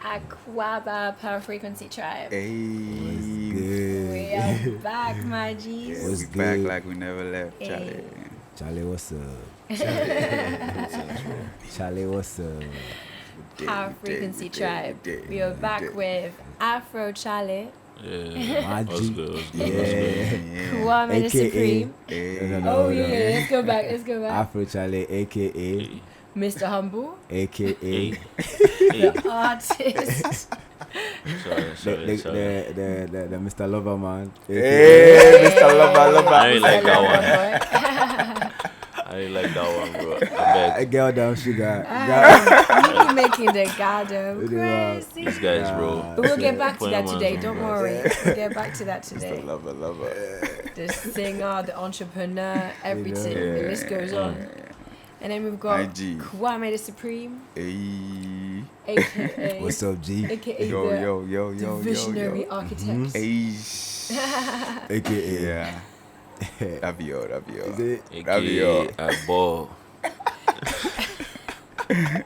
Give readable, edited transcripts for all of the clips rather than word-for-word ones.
Aquaba Power Frequency Tribe. Hey, We are back, my G's. yeah, we back like we never left, Charlie. Charlie, what's up? Charlie, what's up? Power Frequency Tribe. We are back with Afrochale. Yeah, What's good. Kwame the Supreme. No, Let's go back. Afrochale, aka Mr. Humble. aka The artist. Sorry. the Mr. Lover man. Hey, Mr. Lover. I ain't like that one. I ain't like that one, bro. I A girl down sugar. You be making the goddamn crazy. These guys, bro. But we'll get back to that today. Don't worry. We'll get back to that today. Lover. The singer, the entrepreneur, everything. The list goes on. And then we've got Kwame the Supreme. Hey. AKA. What's up, G? AKA Yo. the visionary architect. Hey. AKA. Yeah. That'd be all. Is it? AKA a ball.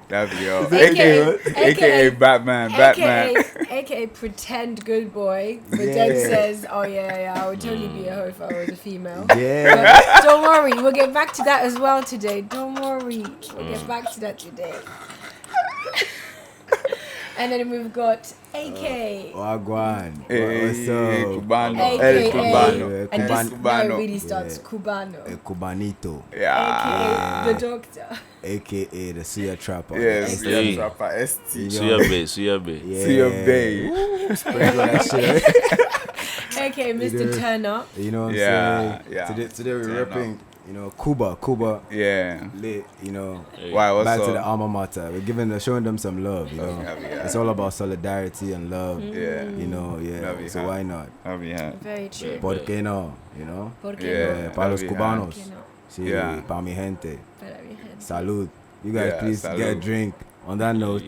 That'd be all. AKA Batman. AKA pretend good boy, but then says, "Oh yeah, I would totally be a hoe if I was a female." Yeah. But don't worry, we'll get back to that as well today. Don't worry, we'll get back to that today. And then we've got AK. Wagwan. Hey, What's up? Cubano. AKA. Cubano. And this Cubano. now really starts Cubano. Cubanito. Yeah. AKA the doctor. AKA the Suya Trapper. Yes. Hey. Rapper ST. Suya Bay. Yeah. Suya Bay. Sprinkle that shit. AKA Mr. Turn Up. You know what I'm Yeah, saying? yeah. Today we're Turn repping, Cuba. Yeah. Lit, Why? What's back up? to the alma mater. We're showing them some love, Yeah. It's all about solidarity and love. Yeah. Yeah. Love you, So huh? why not? Very true. ¿Por qué no? Porque Yeah. Para los love you, cubanos. no? Sí, Yeah. para mi gente. Para mi gente. Salud. You guys Yeah, please get a salud. drink. On that note,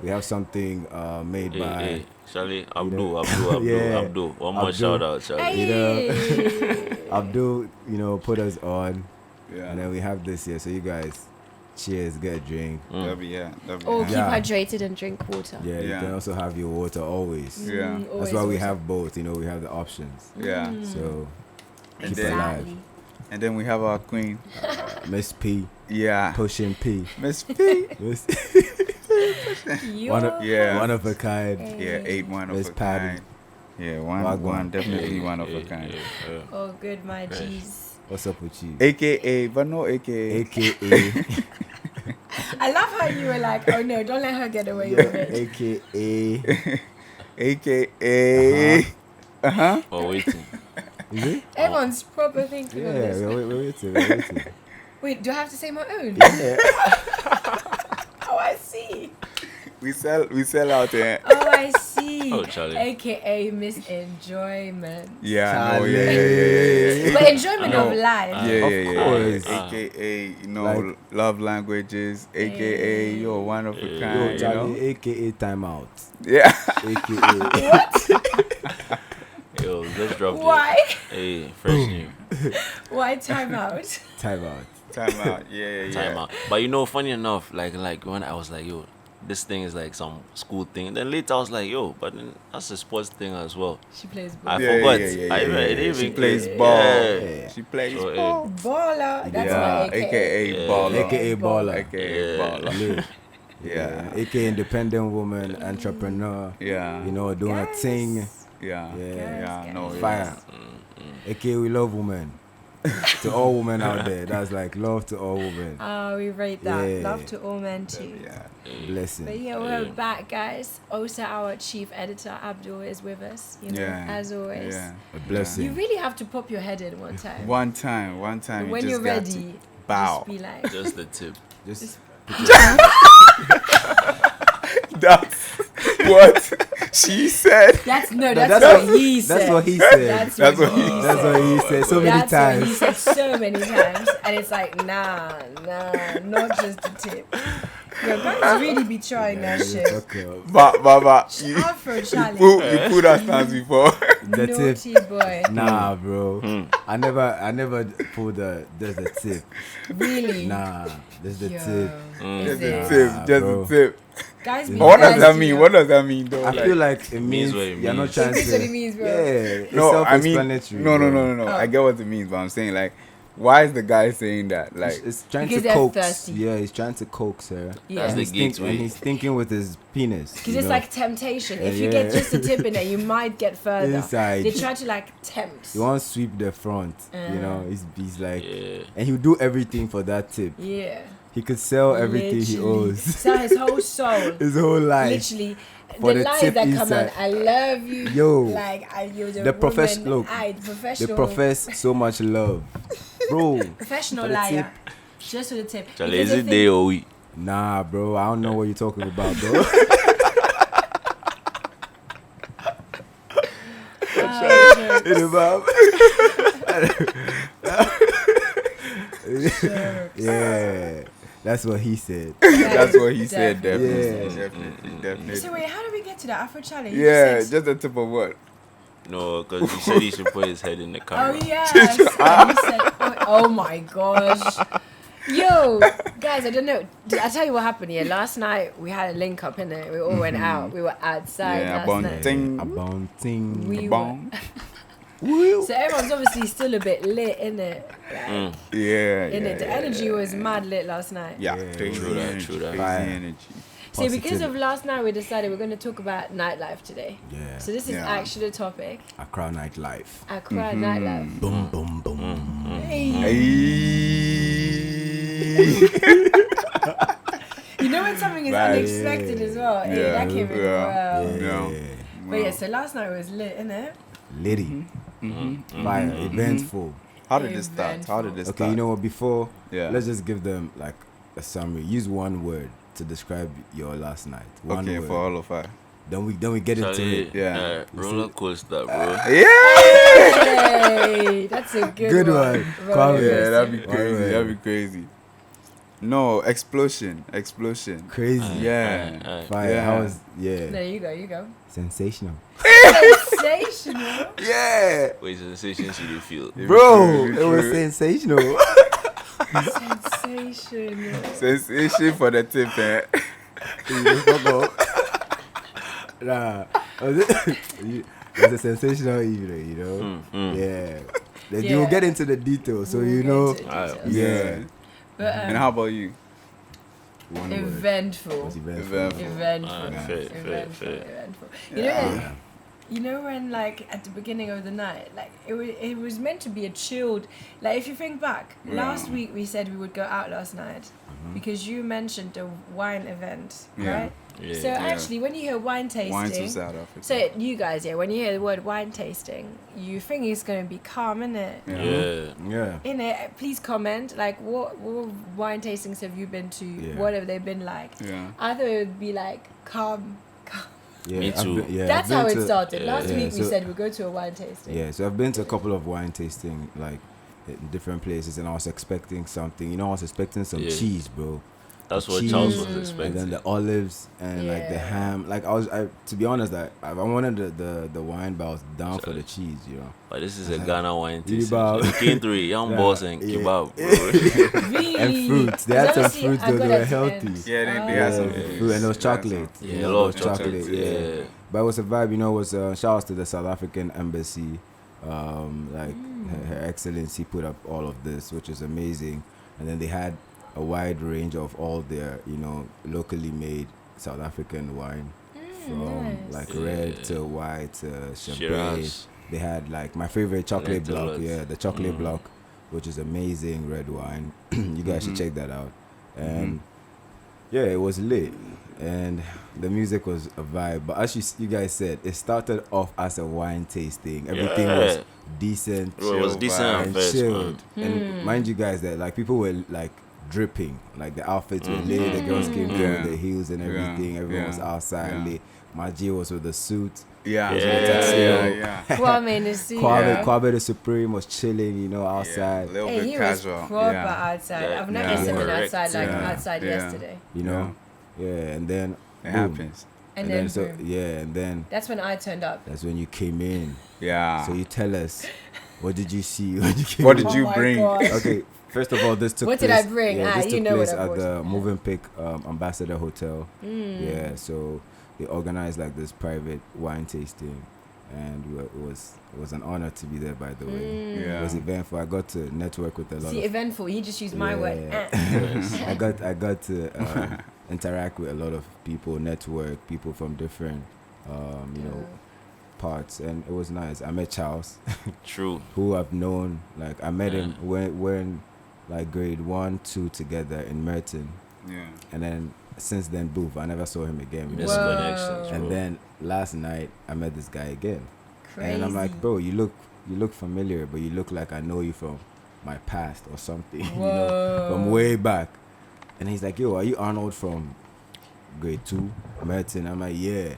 we have something made by Hey. Charlie, Abdul. Yeah. One more Abdul. shout out, Charlie. Hey. Abdul, put us on. Yeah. And then we have this here. So you guys, cheers, get a drink. Love you, yeah. Or keep Yeah. hydrated and drink water. Yeah, you Yeah. can also have your water always. Yeah. That's why we have both, we have the options. Yeah. So And keep then- alive. And then we have our queen. Miss P, Yeah. pushing P. Miss P. Miss One one of a kind. Yeah, 8 one Miss of a Patty. kind. Yeah, Wagwan. one definitely one of a kind. Oh, good, my G's. What's up with you? AKA, but no AKA. AKA I love how you were like, oh no, don't let her get away with it. AKA AKA. Oh, waiting. Is it? Everyone's proper thinking Yeah, of this. we're waiting. Wait, do I have to say my own? Yeah. Oh, I see. We sell out there. Oh, I see. Oh, Charlie. AKA Miss Enjoyment. Yeah, no, Charlie. yeah. But enjoyment of life. Yeah. course. AKA, Like- love languages. AKA, you're one of a Yo, kind. Charlie, AKA timeout. Yeah. AKA Yo, let's drop Why? it. Hey, fresh new. Why time out? timeout. Time out. Yeah. Time out. But funny enough, like when I was like, yo, this thing is like some school thing. Then later I was like, yo, but then that's a sports thing as well. She plays ball. I forgot. Yeah. I didn't even She plays ball. Yeah. She plays So, ball. Baller. That's my Yeah, AKA. AKA Yeah. baller. AKA baller. AKA baller. Lit. Yeah. AKA independent woman, entrepreneur. Yeah. Doing a thing. Yeah. Guys. No. Fire. AKA we love women. To all women out there, that's like love to all women. Oh, we rate that. Yeah. Love to all men too. Yeah. Blessing. But yeah, we're back, guys. Also, our chief editor Abdul is with us. As always. Yeah. A blessing. You really have to pop your head in one time. One time. When you you're just got ready, to bow. just be like, Just the tip. Just That's what she said. that's what he said. That's what he said. That's That's what what he he said. That's what he said so many That's what he times. said so many times, and it's like, nah, not just the tip. Yo, guys really be trying that shit. Okay. Baba, you Afrochale, put us stance before. The naughty tip. boy. Nah, bro. I never pulled there's the tip. Really? Nah, there's the Yo. tip. Is Just the it? tip, Nah, just bro. the tip. Guys, What does that mean? What does that mean, though? I feel like it means what it you're not means. trying It means to. what it means, bro. Yeah, it's No, I mean, self-explanatory. no. Oh. I get what it means, but I'm saying, like, why is the guy saying that? Like, It's trying Because to they're coax. thirsty. Yeah, he's trying to coax her. Yeah. That's And the he's, gateway. and he's thinking with his penis. Because you it's know? like temptation. If you Yeah. get just a tip in there, you might get further. Inside. They try to like tempt. You want to sweep the front. You know, he's like, Yeah. and he'll do everything for that tip. Yeah. He could sell everything he Literally. owes. Sell his whole soul. His whole life. Literally. For The the lines tip that come out, inside. I love you. Yo. Like, you're the profession- woman. look, The They professional. profess so much love. Bro. Professional For the liar. tip. Just for the tip. Charlie, Because is the it thing- day or week? Nah, bro. I don't know what you're talking about, bro. Oh, In about. Yeah. That's what he said. that's what he said, Definitely. definitely. Definitely. So wait, how did we get to that Afrochale? You Yeah, just said- just the tip of what? No, because he said he should put his head in the Oh camera. yes. And you said, oh my gosh. Yo, guys, I don't know. I tell you what happened here. Last night we had a link up in it. We all went out. We were outside Yeah, last about night. ting. A bounting. We Bong. So everyone's obviously still a bit lit in it. Like, Yeah. in it. The energy was mad lit last night. Yeah, Yeah, crazy true that, energy, true that. crazy Fire. energy. So because Positivity. of last night, we decided we're going to talk about nightlife today. Yeah. So this is Yeah. actually the topic. Accra Night Life. Accra Nightlife. Boom, boom, boom. Hey. You know when something is Right. unexpected as well? Hey, Yeah. that came in well. Yeah. But yeah, so last night was lit, innit? Liddy. Fire. Eventful. How did this start? How did this Okay, start? you know what? Before, Yeah. let's just give them like a summary. Use one word to describe your last night. One Okay, word. for all of us. Then we get into Charlie, it. Yeah. roller coaster, bro. Yeah. Hey, that's a good Good one. one. Roller Kwame. Yeah, coaster. that'd be Why crazy. not? That'd be crazy. No, explosion. Crazy. Yeah. Fire. Yeah. How was No, yeah. you go. Sensational. Sensational. Yeah. Wait, sensation should you feel? Bro, True, it was true. sensational. Sensational. Sensation for the tip, eh? Nah. It was a sensational evening, you know? Yeah. Then Yeah. you'll get into the details, so We'll you get know. into Alright. details. Yeah. But, And how about you? One word. eventful. Was eventful. Eventful. Eventful. Fair, Eventful. fair. Eventful. You know when like at the beginning of the night, like it was meant to be a chilled. Like if you think back, last week we said we would go out last night because you mentioned the wine event, Yeah. right? Yeah. So actually, when you hear wine tasting, Wines of South Africa. so you guys, yeah, when you hear the word wine tasting, you think it's going to be calm, innit? Yeah. Yeah. In it, please comment. Like, what wine tastings have you been to? Yeah. What have they been like? Yeah. Either it would be like calm. Yeah. Me I've too. been- yeah, That's I've how been it to- started. Yeah. Last Yeah, week we so- said we'd go to a wine tasting. Yeah, so I've been to a couple of wine tasting, like in different places, and I was expecting something. You know, I was expecting some Yeah. cheese, bro. That's what Cheese, Charles was And expecting. then the olives and like the Yeah. ham. Like to be honest, I wanted the wine, but I was down for the cheese. You know. But this is a Ghana wine You tasting. bow. So we came through it, young Yeah. boss and Yeah. kebab, bro. Really? And fruits. They had some Obviously, fruits I though. got They were at the healthy. end. Yeah, they had some Yeah, food. fruit, and there was They had some chocolate. food. Yeah, You a know, lot of there was chocolate. Yeah. But it was a vibe, you know. It was shout outs to the South African embassy, like Her Excellency put up all of this, which is amazing. And then they had a wide range of all their, you know, locally made South African wine, from nice. like Yeah. red to white to champagne. Shiraz. They had like my favorite chocolate Lentils. block, yeah, the chocolate block, which is amazing red wine. You guys should check that out. And yeah, it was lit, and the music was a vibe. But as you guys said, it started off as a wine tasting. Everything was Yeah. decent, Bro, it was Chill decent vibe. at and first, chilled. man. And mind you guys that like people were like dripping, like the outfits were lit. The girls came through Yeah. with the heels and Yeah. everything. Everyone was Yeah. outside Yeah. lit. My G was with the suit. Yeah. Yeah. Kwame in the sea. Kwame the Supreme was chilling, you know, Yeah, outside. a little Hey, bit he was casual. proper Yeah. outside. Yeah. I've never Yeah. seen him Correct. outside like Yeah. outside Yeah. yesterday. You know, yeah, and then It boom. happens. And then so boom. yeah, and then That's when I turned up. that's when you came in. Yeah. So you tell us What did you see when you came? What did Oh you my bring? God. Okay, first of all, this took What place. did I bring? Yeah, this You took know what place I at the brought. Movenpick Ambassador Hotel. Yeah, so they organized like this private wine tasting, and it was an honor to be there. By the way, it was Yeah. eventful. I got to network with a lot See, of. eventful. He just used my word. I got to interact with a lot of people, network people from different, parts, and it was nice. I met Charles, True. who I've known. Like I met him when like grade 1, 2 together in Merton, Yeah. and then since then, boof, I never saw him again. Miss Whoa. connections, bro. And then last night I met this guy again, Crazy. and I'm like, bro, you look familiar, but you look like I know you from my past or something, from way back. And he's like, yo, are you Arnold from grade 2, Merton? I'm like, yeah.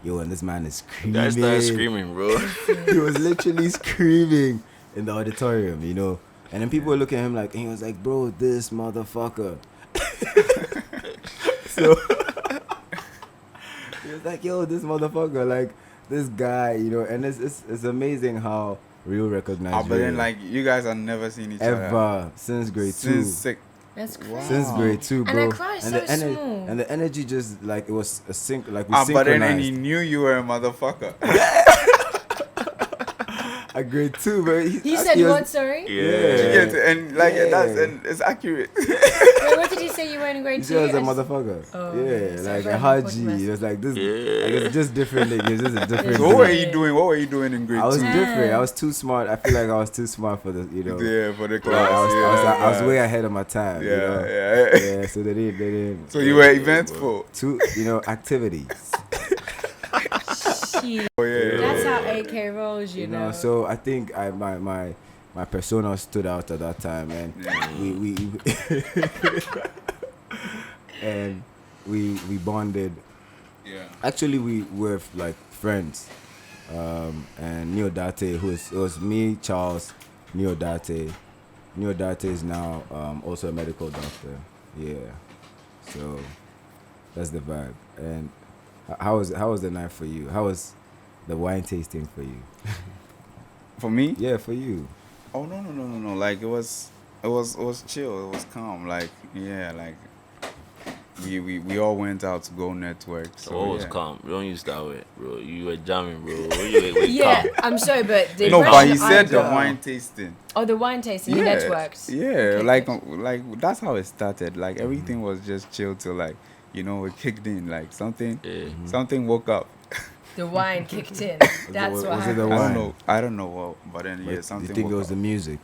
Yo, and this man is screaming. Guys started screaming, bro. He was literally screaming in the auditorium, And then people were looking at him like, and he was like, bro, this motherfucker. So he was like, yo, this motherfucker, like this guy, and it's amazing how real recognize But then real. like you guys have never seen each other Ever since grade 2. since six. That's crazy. Since grade 2, bro. And Accra is so small. And the energy just like it was a sync, like we But then synchronized. and he knew you were a motherfucker. At grade 2, but He said what, sorry? You get it? And like Yeah. and it's accurate. Wait, what did he say you were in He grade 2? said I was a motherfucker. Oh, Yeah, so like very a Haji. important It was like this. Yeah. Like it's just different. Like, it's just a different. So what were thing. you doing? What were you doing in grade I was 2? different. I was too smart. I feel like I was too smart for the. Yeah, for the Like, class. I was way ahead of my time. Yeah, Yeah. yeah. So they didn't. So you were eventful. Too, activities. Shit. Oh yeah. That's how AK rolls, you know. So I think my persona stood out at that time, and we and we bonded. Yeah. Actually, we were like friends. And Neo Date, it was me, Charles, Neo Date. Neo Date is now also a medical doctor. Yeah. So that's the vibe. And how was the night for you? How was the wine tasting for you? For me? Yeah, for you. Oh no. Like it was chill. It was calm. Like like we all went out to go network. So What was yeah. calm? We don't use that way, bro. You were jamming, bro. You were Yeah, calm. I'm sorry, but the No, but he impression said I the got- wine tasting. Oh, the wine tasting, the Yeah, networks. Yeah, Okay, like good. like that's how it started. Like everything was just chill till like it kicked in. Like something woke up. The wine kicked in. That's Was what it the happened. I don't know what, but then But something. you think it woke was the up. music?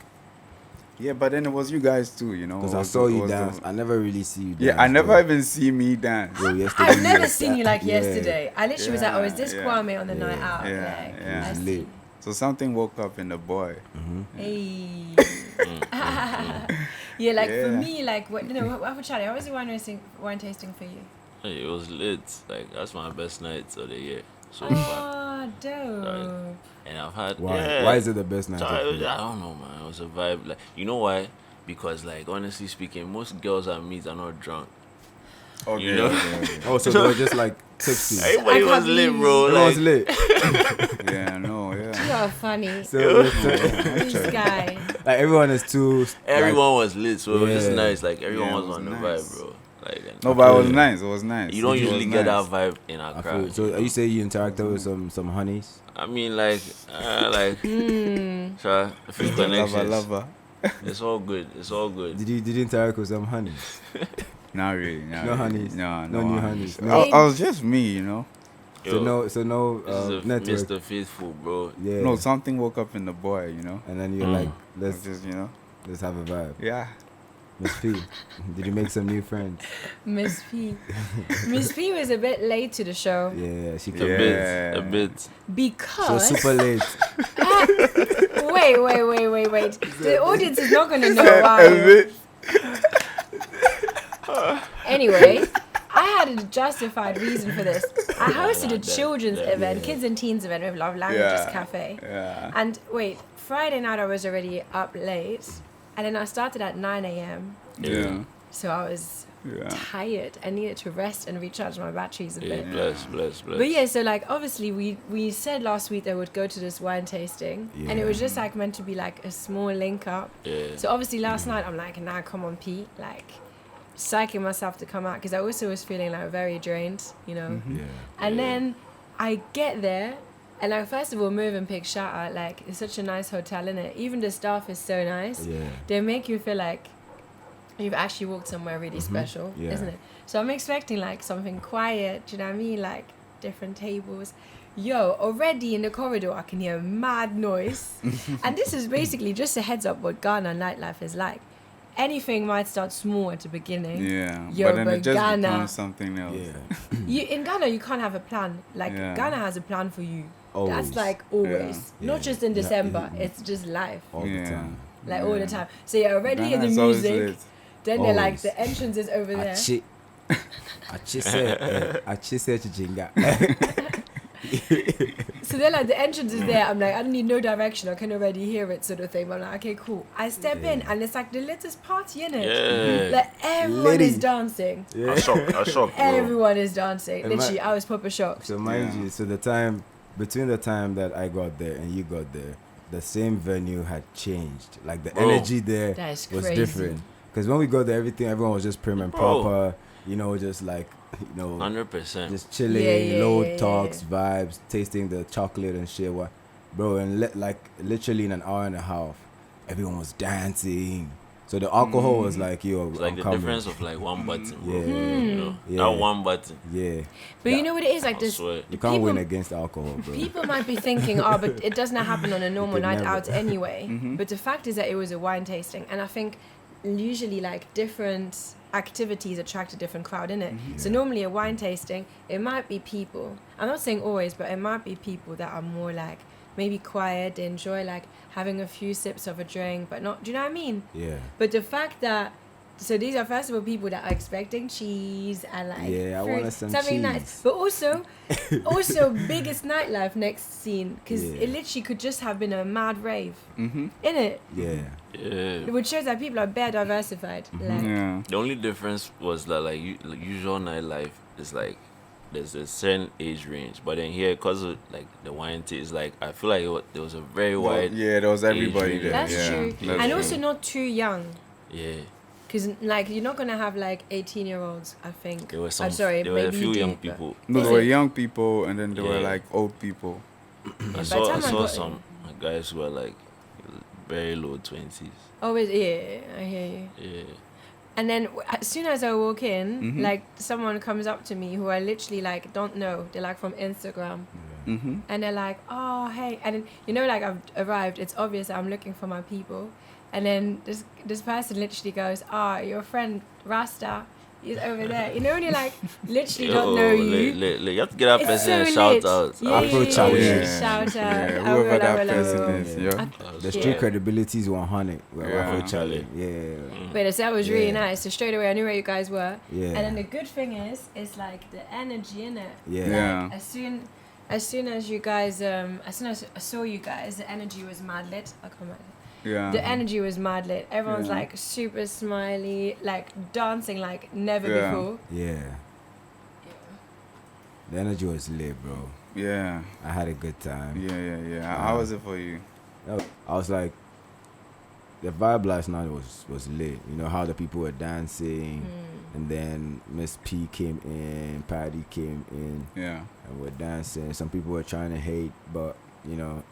Yeah, but then it was you guys too. Because It I was saw the- it you was the- dance. I never really see you dance. Yeah, I never bro. even see me dance. Bro, yesterday I've never was- seen you like yeah. yesterday. I literally was like, oh, is this Yeah, Kwame on the night yeah, out? yeah, Like, yeah. I It's see. lit. So something woke up in the boy. Hey. Yeah, like for Yeah. me, like Afrochale, how was the wine tasting for you? Hey, it was lit. Like that's my best night of the year so far. Oh, dope. And I've had Why? yeah. Why is it the best night? I of the year? don't know, man. It was a vibe. Like, you know why? Because, like, honestly speaking, most girls I meet are not drunk. Okay. You know? okay. Oh, so they were just like tipsy. Everybody I was can't lit, believe bro. Everyone was Like, lit. Yeah, no, yeah. You are funny. So, This guy. like everyone is too. everyone was lit, so it was just Yeah. nice. Like, everyone Yeah, it was was on the nice. vibe, bro. Like, and No, but it was Yeah. nice. It was nice. you don't It was usually get nice. that vibe in I Accra. feel, so, are you saying you interacted with some honeys? I mean, like, sure, a few connections. Lover. It's all good. It's all good. Did you interact with some honeys? Not really. Not No really. honeys. No No new honeys. I was just me. Yo, So no this is a network. Mr. Faithful, bro. Yeah. No, something woke up in the boy. And then you're Mm. like, I let's was just let's have a vibe. yeah. Miss P, did you make some new friends? Miss P. Miss P was a bit late to the show Yeah, she A came. Yeah. bit. So because super late. wait. The audience is not gonna know A why. bit. Anyway, I had a justified reason for this. I hosted a that- children's that- event, kids and teens event with Love Languages Yeah. Cafe. Yeah. And wait, Friday night I was already up late, and then I started at 9 a.m. Yeah. So I was tired. I needed to rest and recharge my batteries a bit. Bless. But yeah, so like obviously we said last week that we'd go to this wine tasting, and it was just like meant to be like a small link up. Yeah. So obviously last night I'm like, nah, come on, Pete, like psyching myself to come out because I also was feeling like very drained, you know. And then I get there, and like first of all, Movenpick shout out, like it's such a nice hotel, innit? Even the staff is so nice. They make you feel like you've actually walked somewhere really special, isn't it? So I'm expecting like something quiet, do you know what I mean? Like different tables. Yo, already in the corridor I can hear mad noise. And this is basically just a heads up what Ghana nightlife is like. Anything might start small at the beginning. But then it just Ghana, becomes something else. in Ghana you can't have a plan. Like Ghana has a plan for you. Always. That's like always. Not just in December. It's just life. All the time. Like all the time. So you're already in the Ghana is always music. lit. Then they're like the entrance is over there. Achi said Jinga. So they're like the entrance is there. I'm like, I don't need no direction. I can already hear it, sort of thing. But I'm like, okay, cool. I step in and it's like the latest party in it. Yeah. Like everyone is dancing. I shocked, bro. Everyone is dancing. And Literally, I was proper shocked. So mind you, so between the time that I got there and you got there, the same venue had changed. Like the energy there was different. Because when we got there, everyone was just prim and proper. You know, just like, 100%. just chilling, low talks, vibes, tasting the chocolate and shit. Bro, and like literally in an hour and a half, everyone was dancing. So the alcohol was like, yo, It's like the coming. difference of like one button, bro. Yeah. You know, that one button. Yeah. But you know what it is? Like I this. swear. You can't win against alcohol, bro. People might be thinking, oh, but it doesn't happen on a normal night out anyway. But the fact is that it was a wine tasting. And I think usually like different activities attract a different crowd, innit? So normally a wine tasting, it might be people. I'm not saying always, but it might be people that are more like maybe quiet. They enjoy like having a few sips of a drink, but not, do you know what I mean? Yeah. But the fact that, so these are first of all people that are expecting cheese and like I fruit, wanted some something cheese. nice, but also biggest nightlife next scene, because it literally could just have been a mad rave, innit? Yeah. Which shows that people are bare diversified. Like, The only difference was that like usual nightlife is like there's a certain age range, but then here, because of like the wine taste, like I feel like there was a very wide. There was everybody age there. that's yeah, true, that's and true. also not too young. Yeah. Because like you're not gonna have like 18-year-olds, I think. There were some. I'm sorry, there were a maybe few you young do, but- people. No, Is there were it? young people, and then there were Yeah. like old people. I the saw time I got some guys who were like very low 20s. Oh, yeah, I hear you. Yeah. And then as soon as I walk in, like someone comes up to me who I literally like don't know. They're like from Instagram, and they're like, "Oh, hey!" And then, you know, like I've arrived. It's obvious that I'm looking for my people. And then this person literally goes, your friend Rasta is over there. You know, when you like literally don't know you. You have to get that It's person so a shout lit. out. Afrochale. Shout out. Yeah, I will, whoever I that will, I person will. is, yeah. The street credibility is 100. Afrochale. Yeah. But that was really Yeah. nice. So straight away I knew where you guys were. Yeah. And then the good thing is like the energy in it. Yeah. As soon as you guys as soon as I saw you guys, the energy was mad lit. I come back. Yeah. The energy was mad lit. Everyone's Yeah. like super smiley, like dancing like never Yeah. before. Yeah. The energy was lit, bro. Yeah. I had a good time. Yeah. How was it for you? I was like, the vibe last night was lit. You know how the people were dancing, and then Miss P came in, Patty came in, Yeah. and we're dancing. Some people were trying to hate, but you know,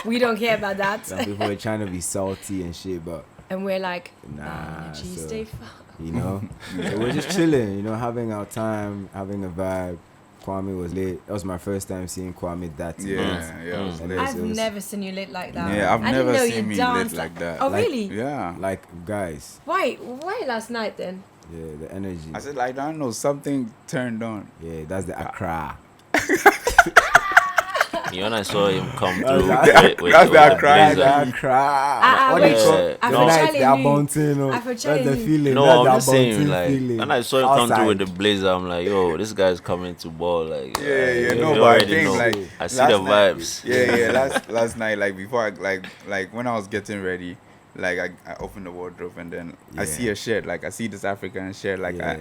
We don't care about that. some people were trying to be salty and shit, but And we're like, nah. energy, So, stay far. you know, so we're just chilling. You know, having our time, having a vibe. Kwame was lit. That was my first time seeing Kwame that Yeah. night. Yeah. It was And lit. then- I've it was- never seen you lit like that. Yeah, I've I didn't never know seen you me lit danced like that. Oh, Like- really? Yeah. Like guys, Why last night then? yeah, the energy. I said, like, I don't know, something turned on. Yeah, that's the Accra. You know, when I saw him come through That's with the the Accra. blazer. Accra. What they wait, call Yeah. the No. night they are Afrochale bouncing. knew. That's Afrochale the knew. feeling. No, That's I'm the just saying, bouncing like, feeling. when I saw him come through with the Outside. blazer, I'm like, yo, this guy's coming to ball. Like, Yeah. you No, but I already think know. like I see last the night- vibes. Yeah. Last night, like before, like when I was getting ready, like I open the wardrobe and then I Yeah. see a shirt, like I see this African shirt, like Yeah.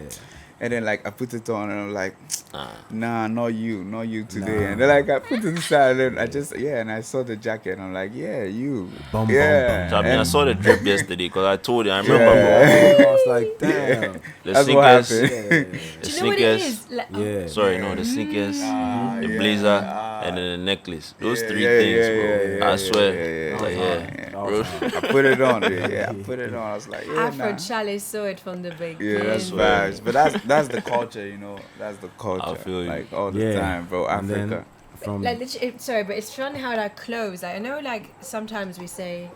and then like I put it on and I'm like, Ah. nah, not you today. Nah. And then like I put it aside and I just and I saw the jacket and I'm like, yeah, you. Bum, Yeah. So I mean, I And saw the drip yesterday because I told you. I remember, Yeah. bro. I was like, damn. The That's what sneakers. happened. The Do you know what it sneakers. is? Like, Yeah. Sorry, no, the sneakers, the blazer, and then the necklace. Those three things, bro. I swear. Like, That bro. was hard. I put it on. Yeah, I put it on. I was like, yeah, nah. Afrochale saw it from the beginning. Yeah, that's Right. vibes. But that's the culture, you know. That's the culture. I feel you. Like all the Yeah. time, bro. And then Africa. from Like sorry, but it's funny how like clothes. Like, I know, like sometimes we say,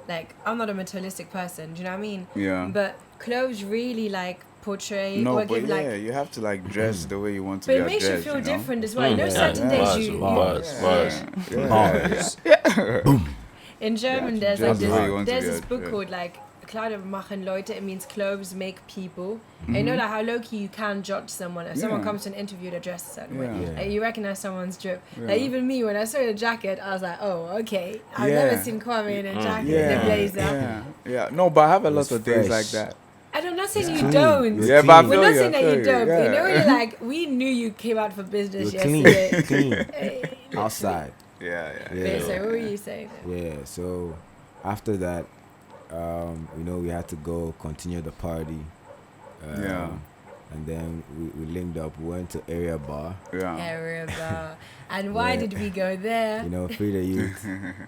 like I'm not a materialistic person. Do you know what I mean? Yeah. But clothes really like portray No, or but give yeah, like. you have to like dress the way you want to But be it makes you addressed, feel know? different as well. You know, Yeah. certain Yeah. days Bars. bars. in German Yeah, there's just like the way you want to there's be this book addressed. called like Kleider machen Leute. It means clothes make people. And Mm-hmm. you know like how low key you can judge someone if someone Yeah. comes to an interview they're dressed a certain way. Yeah. Yeah. Like, you recognize someone's drip. Yeah. Like even me when I saw the jacket I was like, oh okay. I've Yeah. never seen Kwame in a jacket Yeah, and a blazer. yeah. No, but I have a lot It's of things fresh. like that. And I'm not saying It's you clean. don't. You're Yeah, but I clean. We're feel not you, saying I that you feel don't. yeah. You know, you're like, we knew you came out for business You're clean, yesterday. clean Hey, outside. Yeah. yeah. So what were you saying? Yeah. So after that, you know, we had to go continue the party. Yeah. And then we linked up. We went to Area Bar. Yeah. Area bar. And why Yeah. did we go there? You know, Free the Youth,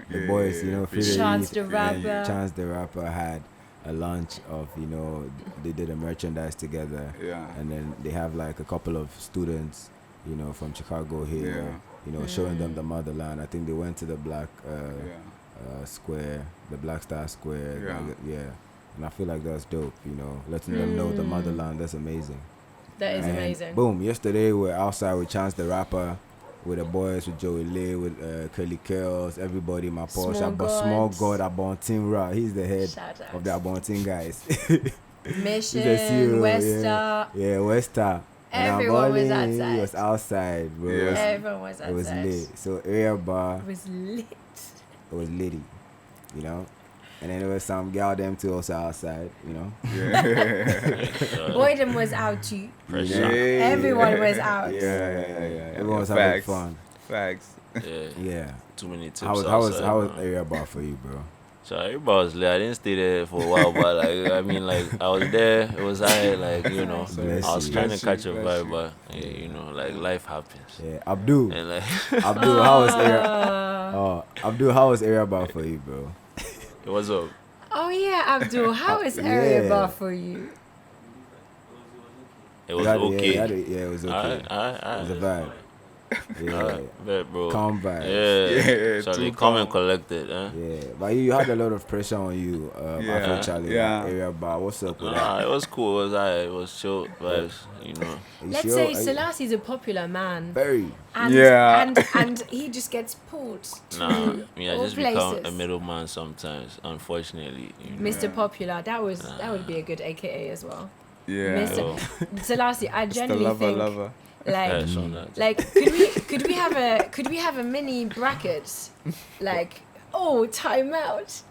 the boys. You know, Free the Chance Youth. the Rapper. Chance the Rapper had a lunch of, you know, they did a merchandise together. Yeah. And then they have like a couple of students, you know, from Chicago here, Yeah. you know, showing them the motherland. I think they went to the Black Yeah. Square, the Black Star Square. Yeah. Yeah. And I feel like that's dope, you know, letting them know the motherland. That's amazing. That is And amazing. Boom. Yesterday we're outside with Chance the Rapper, with the boys, with Joey Lee, with Curly Curls, everybody, my Porsche, Small God, Abontin Ra. He's the head Shout out. of the Abontin guys. Mission, He's the CEO, Wester. Yeah, Wester. And Everyone was Aboli, outside. He was outside, bro. Yeah. Everyone was outside. It was lit. So Area Bar, It was lit. it was litty, you know. And then there was some gal them too also outside, you know. Boydom was out too. Pressure. Everyone was out. Everyone was having Facts. fun. Facts. Yeah. Yeah. Too many tips. How was outside, man. Area Bar for you, bro? So everybody was late. I didn't stay there for a while, but like I mean, like I was there. It was like you know, Bless I was you. trying Bless to catch you, a bless vibe, you. but yeah, you know, like life happens, Yeah. Abdul, and like Abdul, how was Area? Abdul, how was Area Bar for you, bro? it was up. Oh yeah, Abdul, how is Area Yeah. Bar for you? It was You had it, okay. yeah, it was okay. It was a vibe. Yeah. Bet, bro. Calm vibe. Yeah. Yeah, So they too come and calm. collected, huh? Yeah, but you had a lot of pressure on you, Yeah, Afrochale, yeah. Area Bar. What's up with Nah, that? it was cool. It was alright. It was chill vibes, you know. Are you Let's sure? say Are you- Selassie's a popular man. Very. And, Yeah. and he just gets pulled to Nah, me, I all just places. become a middleman sometimes. Unfortunately, you know. Mr. Popular, that would be a good AKA as well. Yeah. Mr. Yo, Selassie, I It's the genuinely think lover. like yeah, so that. like could we have a mini bracket like time out.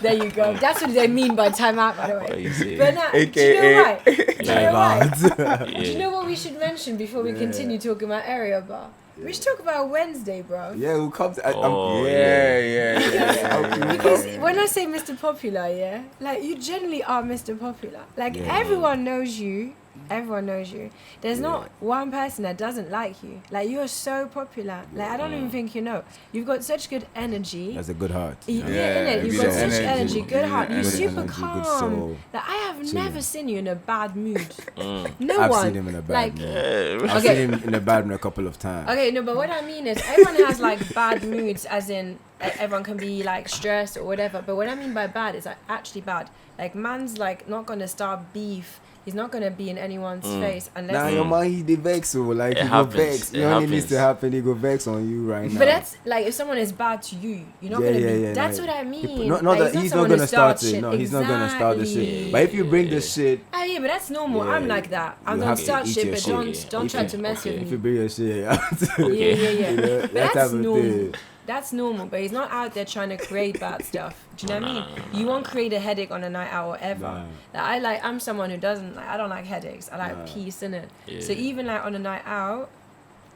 There you go. That's what they mean by time out, by the What way. you say? But now, do you know why? Do you know why? Vibes. Do you know what we should mention before we continue talking about Area Bar? We should talk about Wednesday, bro. Yeah, who comes? Oh, Yeah. Because when I say Mr. Popular, yeah, like you generally are Mr. Popular. Like Yeah. everyone knows you. Everyone knows you. There's not one person that doesn't like you. Like you are so popular. Like I don't even think you know. You've got such good energy. That's a good heart. Yeah, Yeah, innit? You've good got such energy. energy, good heart. You're Good super energy, good calm. soul. Like I have Chilling. never seen you in a bad mood. Mm. No I've one. seen him in a bad like, mood. Yeah. I've Okay. seen him in a bad mood a couple of times. Okay, no, but what I mean is everyone has like bad moods, as in everyone can be like stressed or whatever. But what I mean by bad is like actually bad. Like man's like not gonna start beef. He's not gonna be in anyone's face unless. Nah, your man, he the vex, so like It he happens. go vex. It It only needs happens. to happen. He go vex on you right now. But that's like if someone is bad to you, you're not gonna be. That's nah, what I mean. Not Like, that he's not someone gonna who start starts it. shit. No, he's not gonna start the Exactly. shit. But if you bring the shit, Oh yeah, but that's normal. Yeah, I'm like that. I you don't have to start eat shit, your but shit. don't try to mess Okay. with if you me. bring your shit, you have to. Yeah, yeah, yeah. You know, But that type that's of normal. thing. that's normal, but he's not out there trying to create bad stuff. Do you know what I mean? You won't create a headache on a night out or ever. Nah. Like, I'm someone who doesn't, like, I don't like headaches. I like peace in it. Yeah. So even like on a night out,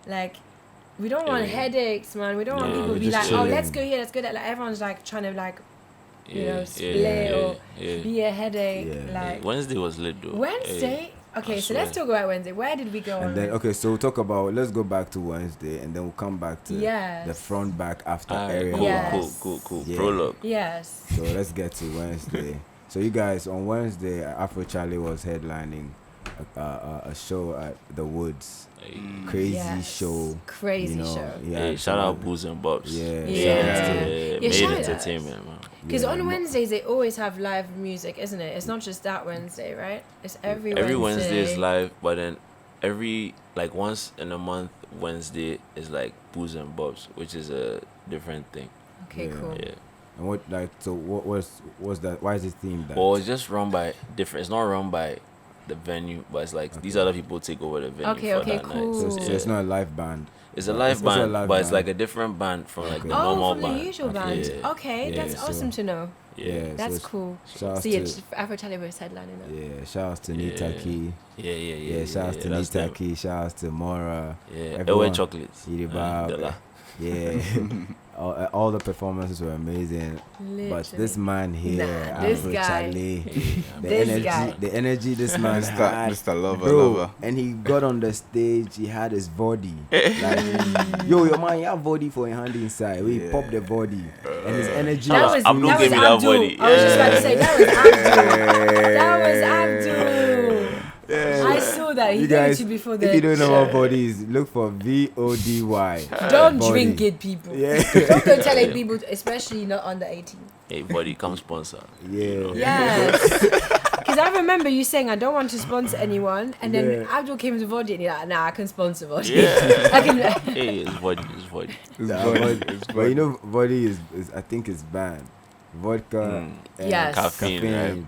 like, we don't want headaches, man. We don't want people to be like, chilling. oh, let's go here, let's go there. Like, everyone's like trying to like, you know, split or be a headache. Yeah. Like, Wednesday was lit though. Wednesday? Okay, I so let's swear. talk about Wednesday. Where did we go on? And then so we'll talk about, let's go back to Wednesday and then we'll come back to the front back after area. Cool, Yes. cool. Yeah. Prologue. Yes. So let's get to Wednesday. So you guys, on Wednesday, Afrochale was headlining a show at the Woods. Crazy show. Crazy you know, show. Yeah, Hey, shout out Booze and Bobs. Yeah. Made shout out. entertainment, man. Because Yeah. on Wednesdays they always have live music, isn't it? It's not just that Wednesday, right? It's every Wednesday is live, but then every like once in a month Wednesday is like Booze and Bobs, which is a different thing. Okay, Yeah. cool. Yeah. And what was that? Why is it themed that? Well, it's just run by different. It's not run by the venue, but it's like these other people take over the venue for that cool. night. So it's not a live band. It's a live also band, a live but it's band. like a different band from like the Oh, normal from band. the usual band. Yeah. Okay, Yeah, that's so- awesome to know. Yeah. That's it's- cool. Shout out So yeah, to Afrochale was headlining it. yeah, shout outs to Nita Key. Yeah. Shout outs to that's Nita them. Key. Shout outs to Mora. Yeah, Everyone. Ewe Chocolates. Iribab. Dela. Yeah. all the performances were amazing. But this man here, Nah, this guy. Afrochale, This guy. the energy this man had, Mr. Lover, bro, lover. and he got on the stage, he had his body. Like, your man, you have body for your hand inside. We pop the body. And his energy That was Abdul that gave was me that Abdul. body. I was just about to say that was Abdul. That was Abdul. Yeah. I saw that. He You gave it guys, to you before the if you don't know show. what body is, look for VODY. Don't Body. drink it, people. Yeah. Don't go telling people, especially not under 18. Hey, buddy, come sponsor. Yeah. Yes. Because I remember you saying, I don't want to sponsor anyone. And then Yeah. Abdul came to Vodi and you're like, nah, I can sponsor Vodi. Yeah. I can. Hey, it's body. Nah, but you know, body is I think it's banned. Vodka and Yes. Caffeine, right?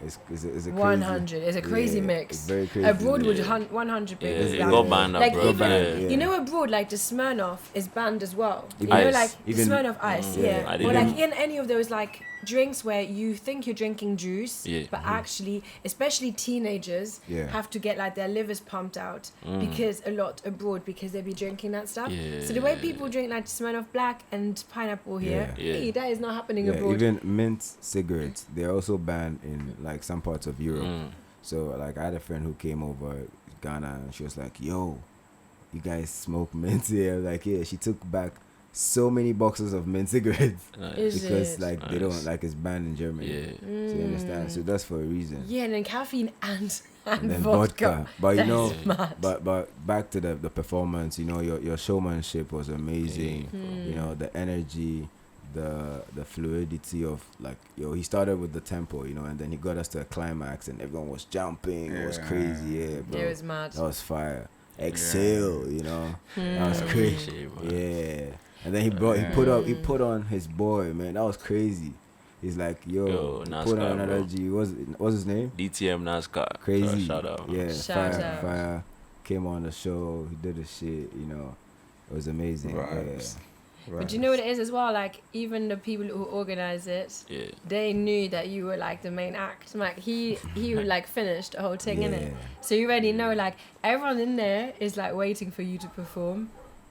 is a crazy, 100. It's a crazy yeah, mix. It's very crazy. Abroad would yeah. 100 Yeah, is it banned. got banned Like abroad. even, yeah. you know, abroad, like the Smirnoff is banned as well. You Even know, ice. like Even- the Smirnoff Ice, yeah. yeah. I Or didn't like know. in any of those like drinks where you think you're drinking juice, Yeah. but actually, especially teenagers, Yeah. have to get like their livers pumped out because a lot abroad because they be drinking that stuff. Yeah. So the way people drink like Smirnoff Black and pineapple here, Yeah. hey, that is not happening Yeah, abroad. even mint cigarettes, they're also banned in like some parts of Europe. So like I had a friend who came over Ghana and she was like, "Yo, you guys smoke mint here?" I was like, yeah. She took back so many boxes of mint cigarettes Is because it? like they don't like it's banned in Germany. Yeah. So you understand? So that's for a reason. Yeah, and then caffeine and And then vodka. But you That know, is mad. but back to the performance, you know, your showmanship was amazing. You know, the energy, the fluidity of like, he started with the tempo, you know, and then he got us to a climax and everyone was jumping. It was crazy, yeah, bro. It was mad. That was fire. Exhale, you know. That was crazy. Shit, bro. Yeah. And then he put on his boy, man. That was crazy. He's like, yo, he put NASCAR, on another bro. G. What's his name? DTM NASCAR. Crazy. Shout out. Yeah, Shout out. fire. Came on the show. He did the shit, you know. It was amazing. Vibes. But you know what it is as well? Like, even the people who organize it, Yeah. they knew that you were like the main act. Like, he like finished the whole thing, Yeah. innit? So you already know, like, everyone in there is like waiting for you to perform.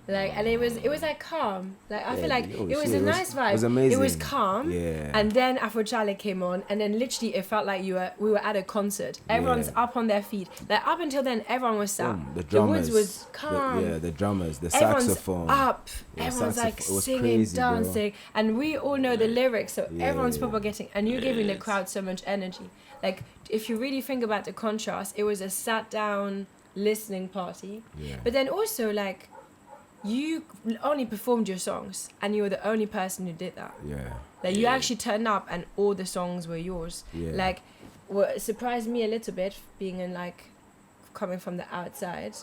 Like, and it was like calm. Like, I feel like it was a nice vibe. It was amazing. It was calm. Yeah. And then Afrochale came on, and then literally it felt like we were at a concert. Everyone's Yeah. up on their feet. Like, up until then, everyone was sat. The drummers. Woods was calm. The drummers, the Everyone's saxophone. up. Yeah, Everyone's like saxophone. It was singing, crazy, bro. dancing, and we all know the lyrics, so Yeah, everyone's yeah. proper getting. And you're giving the Yes. crowd so much energy. Like, if you really think about the contrast, it was a sat down listening party, Yeah. but then also like you only performed your songs, and you were the only person who did that. Yeah. Like you Yeah. actually turned up, and all the songs were yours. Yeah. Like, what surprised me a little bit, being in like coming from the outside,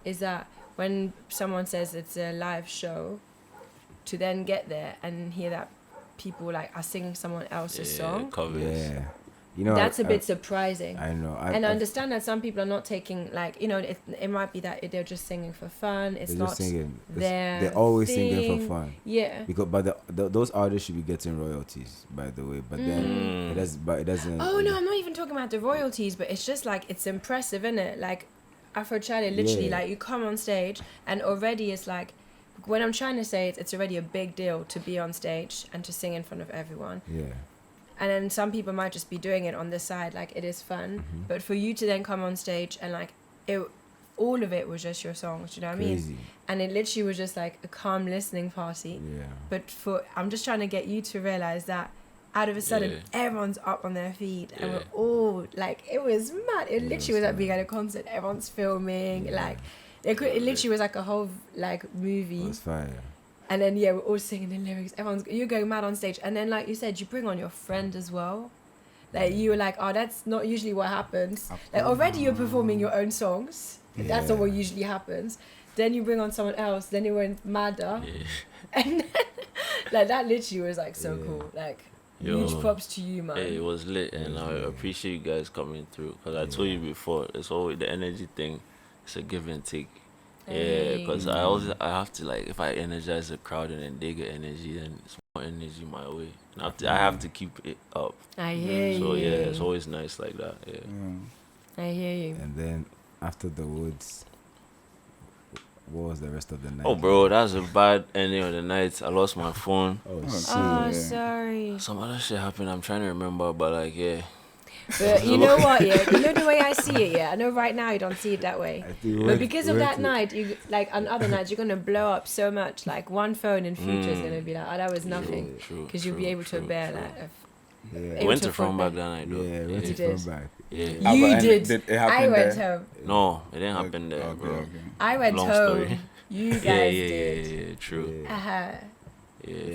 is that when someone says it's a live show, to then get there and hear that people like are singing someone else's song. Covers. Yeah. You know, that's a bit surprising. I know. I understand that some people are not taking, like, you know, it might be that they're just singing for fun. It's they're not just singing. they're always singing for fun. Yeah. Because those artists should be getting royalties, by the way. But then it doesn't. Oh no, I'm not even talking about the royalties, but it's just like it's impressive, isn't it? Like Afrochale, literally, like you come on stage and already it's like, when I'm trying to say it, it's already a big deal to be on stage and to sing in front of everyone. Yeah. And then some people might just be doing it on the side, like it is fun. But for you to then come on stage and like all of it was just your songs, you know what I mean? And it literally was just like a calm listening party. Yeah. But I'm just trying to get you to realize that out of a sudden everyone's up on their feet and we're all like, it was mad. It literally was like being at a concert. Everyone's filming, like it literally was like a whole like movie. That's fire. And then we're all singing the lyrics. You're going mad on stage. And then, like you said, you bring on your friend as well. Like you were like, oh, that's not usually what happens. Like already you're performing your own songs. That's not what usually happens. Then you bring on someone else. Then it went madder. And then, like that literally was like so cool. Like huge props to you, man. Hey, it was lit, and I appreciate you guys coming through. Cause I told you before, it's always the energy thing. It's a give and take. Yeah, because I have to, like, if I energize the crowd and then they get energy, then it's more energy my way. And I have to keep it up. I hear you. So yeah, it's always nice like that. Yeah. I hear you. And then after the woods, what was the rest of the night? Oh, bro, that was a bad ending of the night. I lost my phone. Oh, Oh, sorry. Some other shit happened. I'm trying to remember, but like, yeah. But you know what, you know the way I see it, I know right now you don't see it that way. But because of that night, you like on other nights, you're going to blow up so much. Like one phone in future is going to be like, oh, that was nothing. Because you'll be able to bear that. We went to Front that night, though. Yeah, we went to Front back. Yeah. You did. Did it happen I went there? home. No, it didn't happen there, bro. Okay. I went Long home. story. You guys did. Yeah, true. Yeah.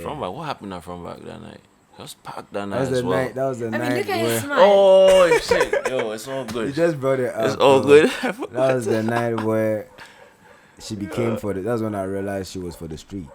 Front back. What happened at Front back that night? It was packed that night That was as the well. night. That was the I night. mean, look at his where smile. Oh shit! Yo, it's all good. you just brought it up. It's all good. That was the night where she became for the. That's when I realized she was for the street.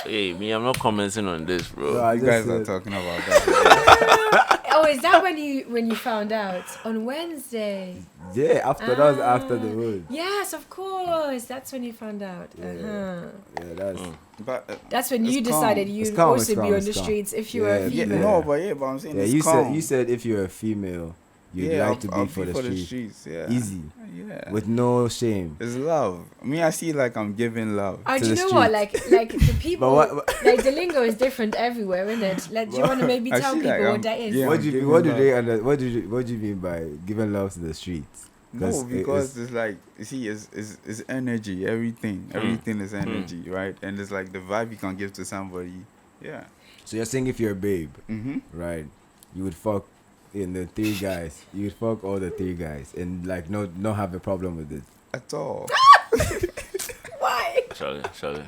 Hey, me, I'm not commenting on this, bro. So I You just guys are said- talking about that. Oh, is that when you found out on Wednesday? Yeah, that was after the hood. Yes, of course. That's when you found out. Yeah, that's. But That's when It's you calm. decided It's you'd calm, also it's calm, be on it's the calm. streets if you were a Yeah, female. but I'm saying Yeah, it's calm. you said if you're a female, you'd like to be for the streets. Yeah. Easy, Yeah. with no shame. It's love. Me, I see it like I'm giving love. Oh, to do you the know what? streets. Like the people, what- like the lingo is different everywhere, isn't it? Like, do you want to maybe I tell see, people like, what that is? yeah. What do giving you what do love. they under, what do you mean by giving love to the streets? No, because it's like, you see, it's energy. Everything is energy, right? And it's like the vibe you can give to somebody. Yeah. So you're saying if you're a babe, right, you would fuck in the three guys. You would fuck all the three guys and like not have a problem with it. At all. Why? Charlie,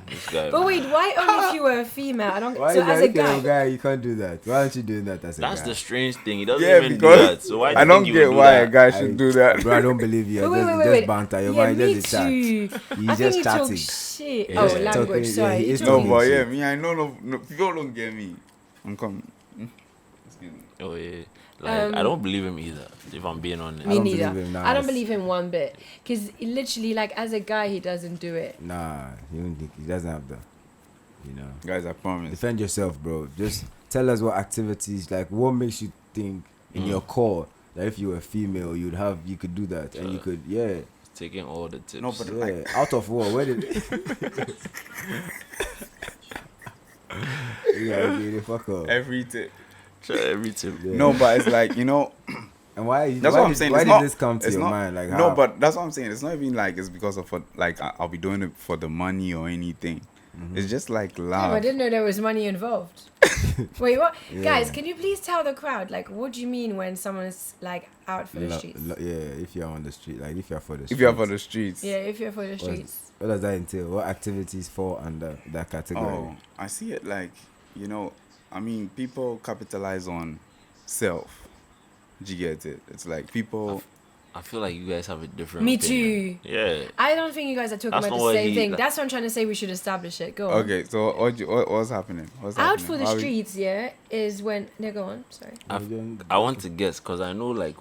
this guy. But man. wait, why only if you were a female? I don't. Why So is as that a if you're guy, you can't do that? Why aren't you doing that as a That's guy? the strange thing. He doesn't Yeah, even do because that. So why do I you don't think he get would do why a that? guy should do that. Bro, I don't believe you. Wait, Just wait. banter. Your Yeah, mind me just a chat. too. You I think just you talk chatting. shit. Yeah, Oh, talking- language. yeah, Sorry. he You is talk- No, talking but shit. yeah, me, I know no people don't get me. I'm coming. Excuse me. Oh yeah. Like I don't believe him either. If I'm being honest. Me don't neither. believe him, I don't nice. believe him one bit. Because literally, like, as a guy, he doesn't do it. Nah, he doesn't have the, Guys, I promise. Defend yourself, bro. Just tell us what activities, like, what makes you think in your core that if you were female, you could do that, and you could, Taking all the tips. No, but out of war. Where did? Okay, fuck up. every tip. Sure, every tip. Yeah. No, but it's like, And why? that's why what I'm did, saying. Why It's did not, this come to it's your not- mind? Like, no, how? but that's what I'm saying. It's not even like it's because of like I'll be doing it for the money or anything. It's just like Damn, love. I didn't know there was money involved. Wait, what? Yeah. Guys, can you please tell the crowd, like, what do you mean when someone's, like, out for the streets? If you're on the street, like if you're for the streets. If you're for the streets. Yeah, if you're for the streets. What does that entail? What activities fall under that category? Oh, I see it like, I mean, people capitalize on self. Do you get it? It's like people. I feel like you guys have a different. Me opinion. too. Yeah. I don't think you guys are talking That's about not the what same he- thing. like- That's what I'm trying to say. We should establish it. Go on. Okay, so what's happening? What's Out happening? for the Are we- streets, yeah, is when. No, go on. Sorry. I want to guess because I know like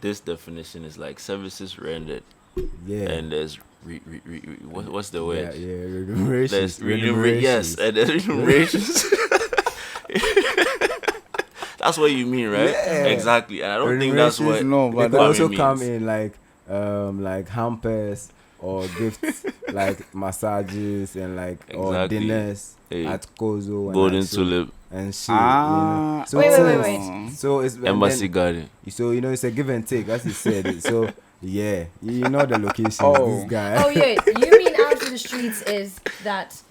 this definition is like services rendered, Yeah. and there's what's the word? Yeah, remunerations. There's yes, and there's remunerations. That's what you mean, right? Yeah. Exactly. And I don't think that's what. No, They but could Kwame also means. come in like hampers or gifts like massages and like or Exactly. dinners Hey. at Kozo and Golden like, so- Tulip, and shit. Ah. You know. So Wait, it's- wait. So it's and Embassy then- Garden. So you know it's a give and take, as he said. So yeah, you know the locations. Oh. This guy. Oh yeah, you mean out for the streets is that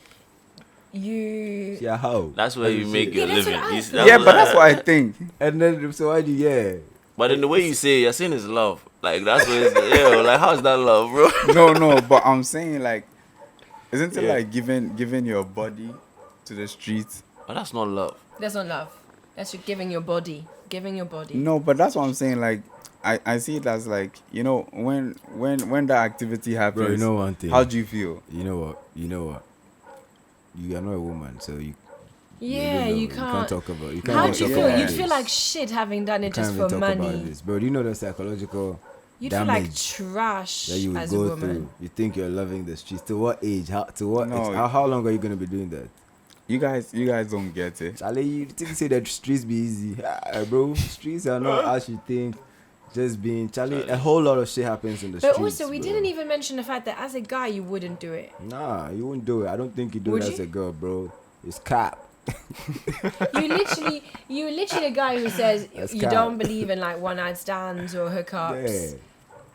you. Yeah, how? That's where you make your Yeah, that's living. what I You- thought. Yeah, but that's what I think. And then so why do yeah? But in the way you say, it, you're saying it's love. Like that's what it's like how is that love, bro? No, but I'm saying like, isn't it Yeah. like giving your body to the streets? But that's not love. That's not love. That's you giving your body. Giving your body. No, but that's what I'm saying. Like, I see it as like, you know, when that activity happens, Bro, you know one thing. how do you feel? You know what? You are not a woman, so you. Yeah, don't know. you can't. talk about. You can't How even do you talk feel? about You'd this. feel like shit having done You it can't just even for talk about money. this, bro. Do you know the psychological You'd feel like damage trash that you would as a go woman. through? You think you're loving the streets? To what age? To what? No. How long are you gonna be doing that? You guys don't get it. Charlie, you think say that streets be easy, bro? Streets are not as you think. Just being Charlie, a whole lot of shit happens in the But streets. also, we bro. didn't even mention the fact that as a guy, you wouldn't do it. Nah, you wouldn't do it. I don't think you do Would it as you? a girl, bro. It's cap. You literally a guy who says That's you cap. don't believe in like one night stands or Yeah. hookups.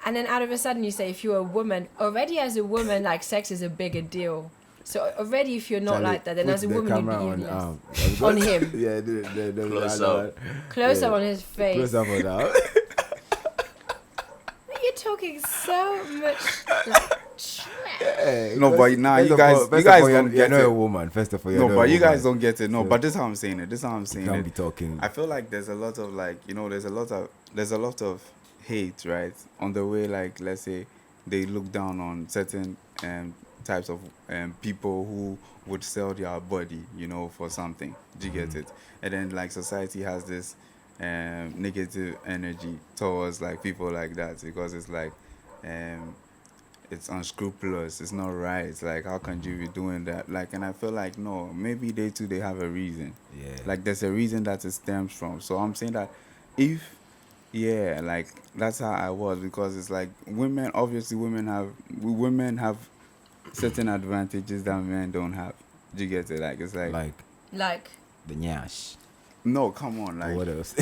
And then out of a sudden you say if you're a woman, already as a woman, like sex is a bigger deal. So already if you're not Charlie, like that, then put as a the woman you'd be camera even less. on, On him. Yeah, the Close the- up. Close yeah. up on his face. Close up on that. You're talking so much like trash. No, but now First you of guys- all- you first guys of all, don't you're get not it. a woman. First of all, you're No, not but a you guys woman. don't get it. No, So- but this is how I'm saying it. You can't be talking. I feel like there's a lot of like, you know, there's a lot of hate, right? On the way, like, let's say they look down on certain types of people who would sell their body, you know, for something. Do you get it? And then like society has this negative energy towards like people like that because it's like it's unscrupulous, it's not right. It's like, how can you be doing that? Like, and I feel like no, maybe they have a reason. Yeah. Like there's a reason that it stems from. So I'm saying that if like that's how I was, because it's like women have certain advantages that men don't have. Do you get it? Like it's like Like the nyash. no, come on, Or like what else?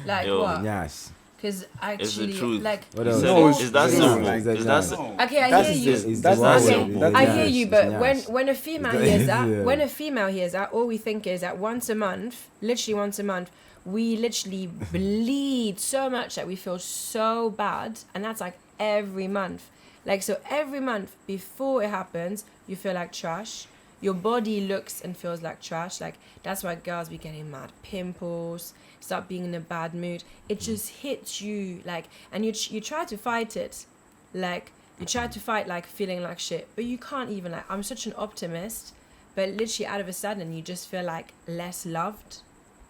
like Yo. what? Nyash. Because It's the actually, truth. like, What He else? said No, it. it's- Is that it's simple? not. Is that No. okay, I That's hear the- you. It's that's the the one Okay, simple. with- That's I the- hear you, it's but nyash. when a female It's- hears that, yeah. when a female hears that, all we think is that once a month, literally once a month, we literally bleed so much that we feel so bad, and that's like every month. Like, so every month before it happens, you feel like trash. Your body looks and feels like trash. Like, that's why girls be getting mad pimples, start being in a bad mood. It just hits you, like, and you try to fight it. Like, you try to fight, like, feeling like shit. But you can't even, like, I'm such an optimist. But literally out of a sudden, you just feel, like, less loved.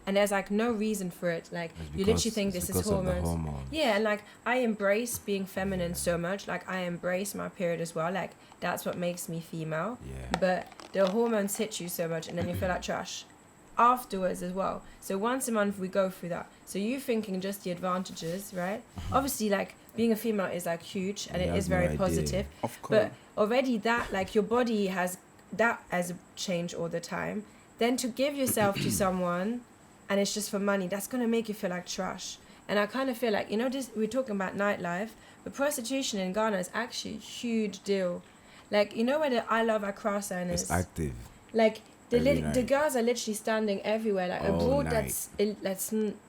And there's, like, no reason for it. Like, you literally think this is hormones. Yeah, and like I embrace being feminine so much. Like I embrace my period as well. Like that's what makes me female. Yeah. But the hormones hit you so much, and then you feel like trash afterwards as well. So once a month we go through that. So you thinking just the advantages, right? Obviously, like being a female is like huge, and You it have is no very idea. positive. Of course. But already that, like your body has that as a change all the time. Then to give yourself to someone, and it's just for money, that's gonna make you feel like trash. And I kind of feel like, you know, this we're talking about nightlife, but prostitution in Ghana is actually a huge deal. Like, you know where the I Love Accra sign is? It's active. Like Every the night. girls are literally standing everywhere. Like All abroad, night.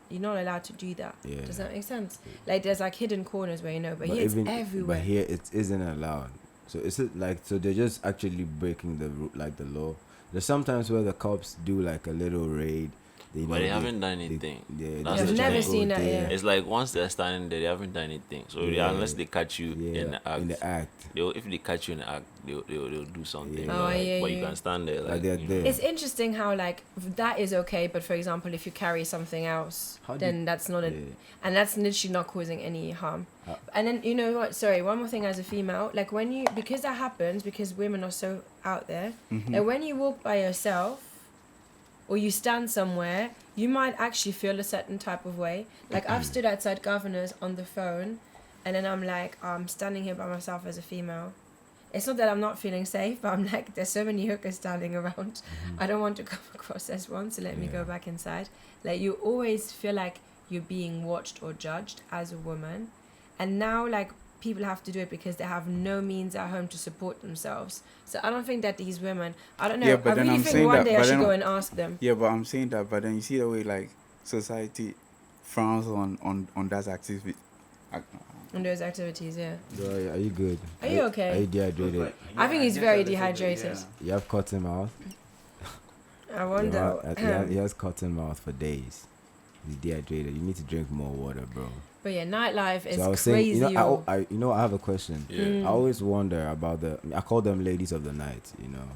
you're not allowed to do that. Yeah. Does that make sense? Like there's like hidden corners where you know, but here it's everywhere. But here it isn't allowed. So is it like, so they're just actually breaking the law. There's sometimes where the cops do like a little raid, But they haven't done anything. That's I've the never thing. seen that. Yeah. It's like once they're standing there, they haven't done anything. So unless they catch you in the act, if they catch you in the act, they'll do something. But you can stand there like they're there. It's interesting how like that is okay, but for example, if you carry something else, then that's not and that's literally not causing any harm. And then you know what? Sorry, one more thing as a female, like because that happens because women are so out there, and when you walk by yourself or you stand somewhere, you might actually feel a certain type of way. Like I've stood outside Guvnors on the phone, and then I'm like, I'm standing here by myself as a female. It's not that I'm not feeling safe, but I'm like, there's so many hookers standing around. I don't want to come across as one, so let me go back inside. Like you always feel like you're being watched or judged as a woman. And now like people have to do it because they have no means at home to support themselves. So I don't think that these women, I don't know, Yeah, but I then really I'm think saying one that- day I but should then- go and ask them. Yeah, but I'm saying that, but then you see the way like society frowns on that activity. On those activities, yeah. Bro, are you good? Are you okay? Are you dehydrated? I think he's very dehydrated. You have cotton mouth? I wonder. He has cotton mouth for days. He's dehydrated. You need to drink more water, bro. But yeah, nightlife is So I was crazy. saying, I have a question. Yeah. I always wonder about I call them ladies of the night, you know.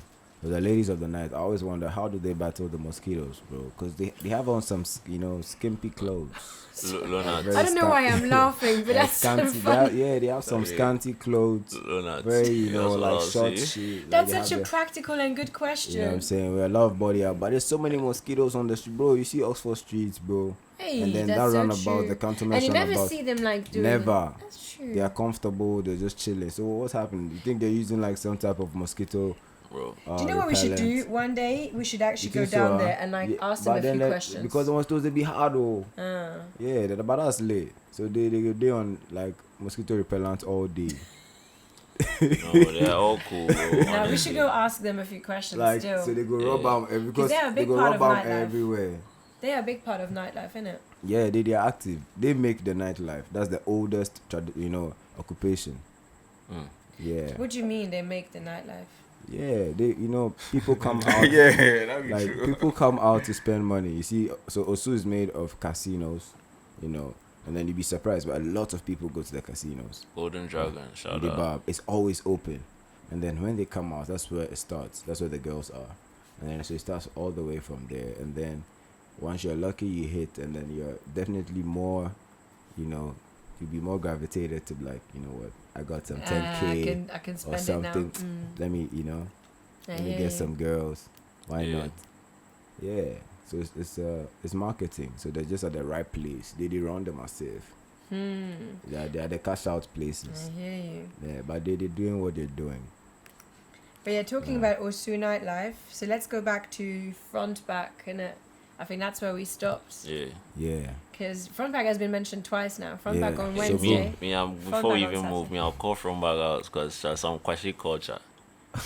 But the ladies of the night, I always wonder, how do they battle the mosquitoes, bro? Because they have on some, skimpy clothes. I don't know why I'm laughing, but that's so funny. They have some scanty clothes. Very, like short shit. That's such a practical and good question. You know what I'm saying? We're a lot of body out, but there's so many mosquitoes on the street, bro. You see Oxford streets, bro. Hey, and then that's that so roundabout, true. the cantonment And you never roundabout, see them like doing. never. That's true. They are comfortable. They're just chilling. So what's happening? You think they're using like some type of mosquito? Bro. Do you know what we should do? One day we should actually go down there and like ask them a few questions. Because the mosquitoes they be hard though. Yeah, they're about us late. So they on like mosquito repellent all day. No, they're all cool, bro. Now we should go ask them a few questions Like still. so they go rub them because they're a they big go part rub of them nightlife. everywhere. They are a big part of nightlife, innit? Yeah, they are active. They make the nightlife. That's the oldest occupation. Yeah. What do you mean they make the nightlife? Yeah, people come out. Yeah, that'd be Like true. people come out to spend money. You see, so Osu is made of casinos, and then you'd be surprised, but a lot of people go to the casinos. Golden Dragon, shout The out. bar, it's always open, and then when they come out, that's where it starts. That's where the girls are, and then so it starts all the way from there. And then once you're lucky, you hit, and then you're definitely more, you'll be more gravitated to like, you know what, I got some 10K I can or spend something. it now. Let me, let me get some girls. Why Yeah. not? Yeah. So it's marketing. So they're just at the right place. They run them as safe. They are the cash out places. I hear you. Yeah, but they're doing what they're doing. But yeah, talking about Osu nightlife, so let's go back to front back, innit? I think that's where we stopped. Yeah. Yeah. Because front back has been mentioned twice now. Front Yeah. back on So Wednesday. Before we back on even move, Saturday. I'll call from back out because there's some Kwashi culture. I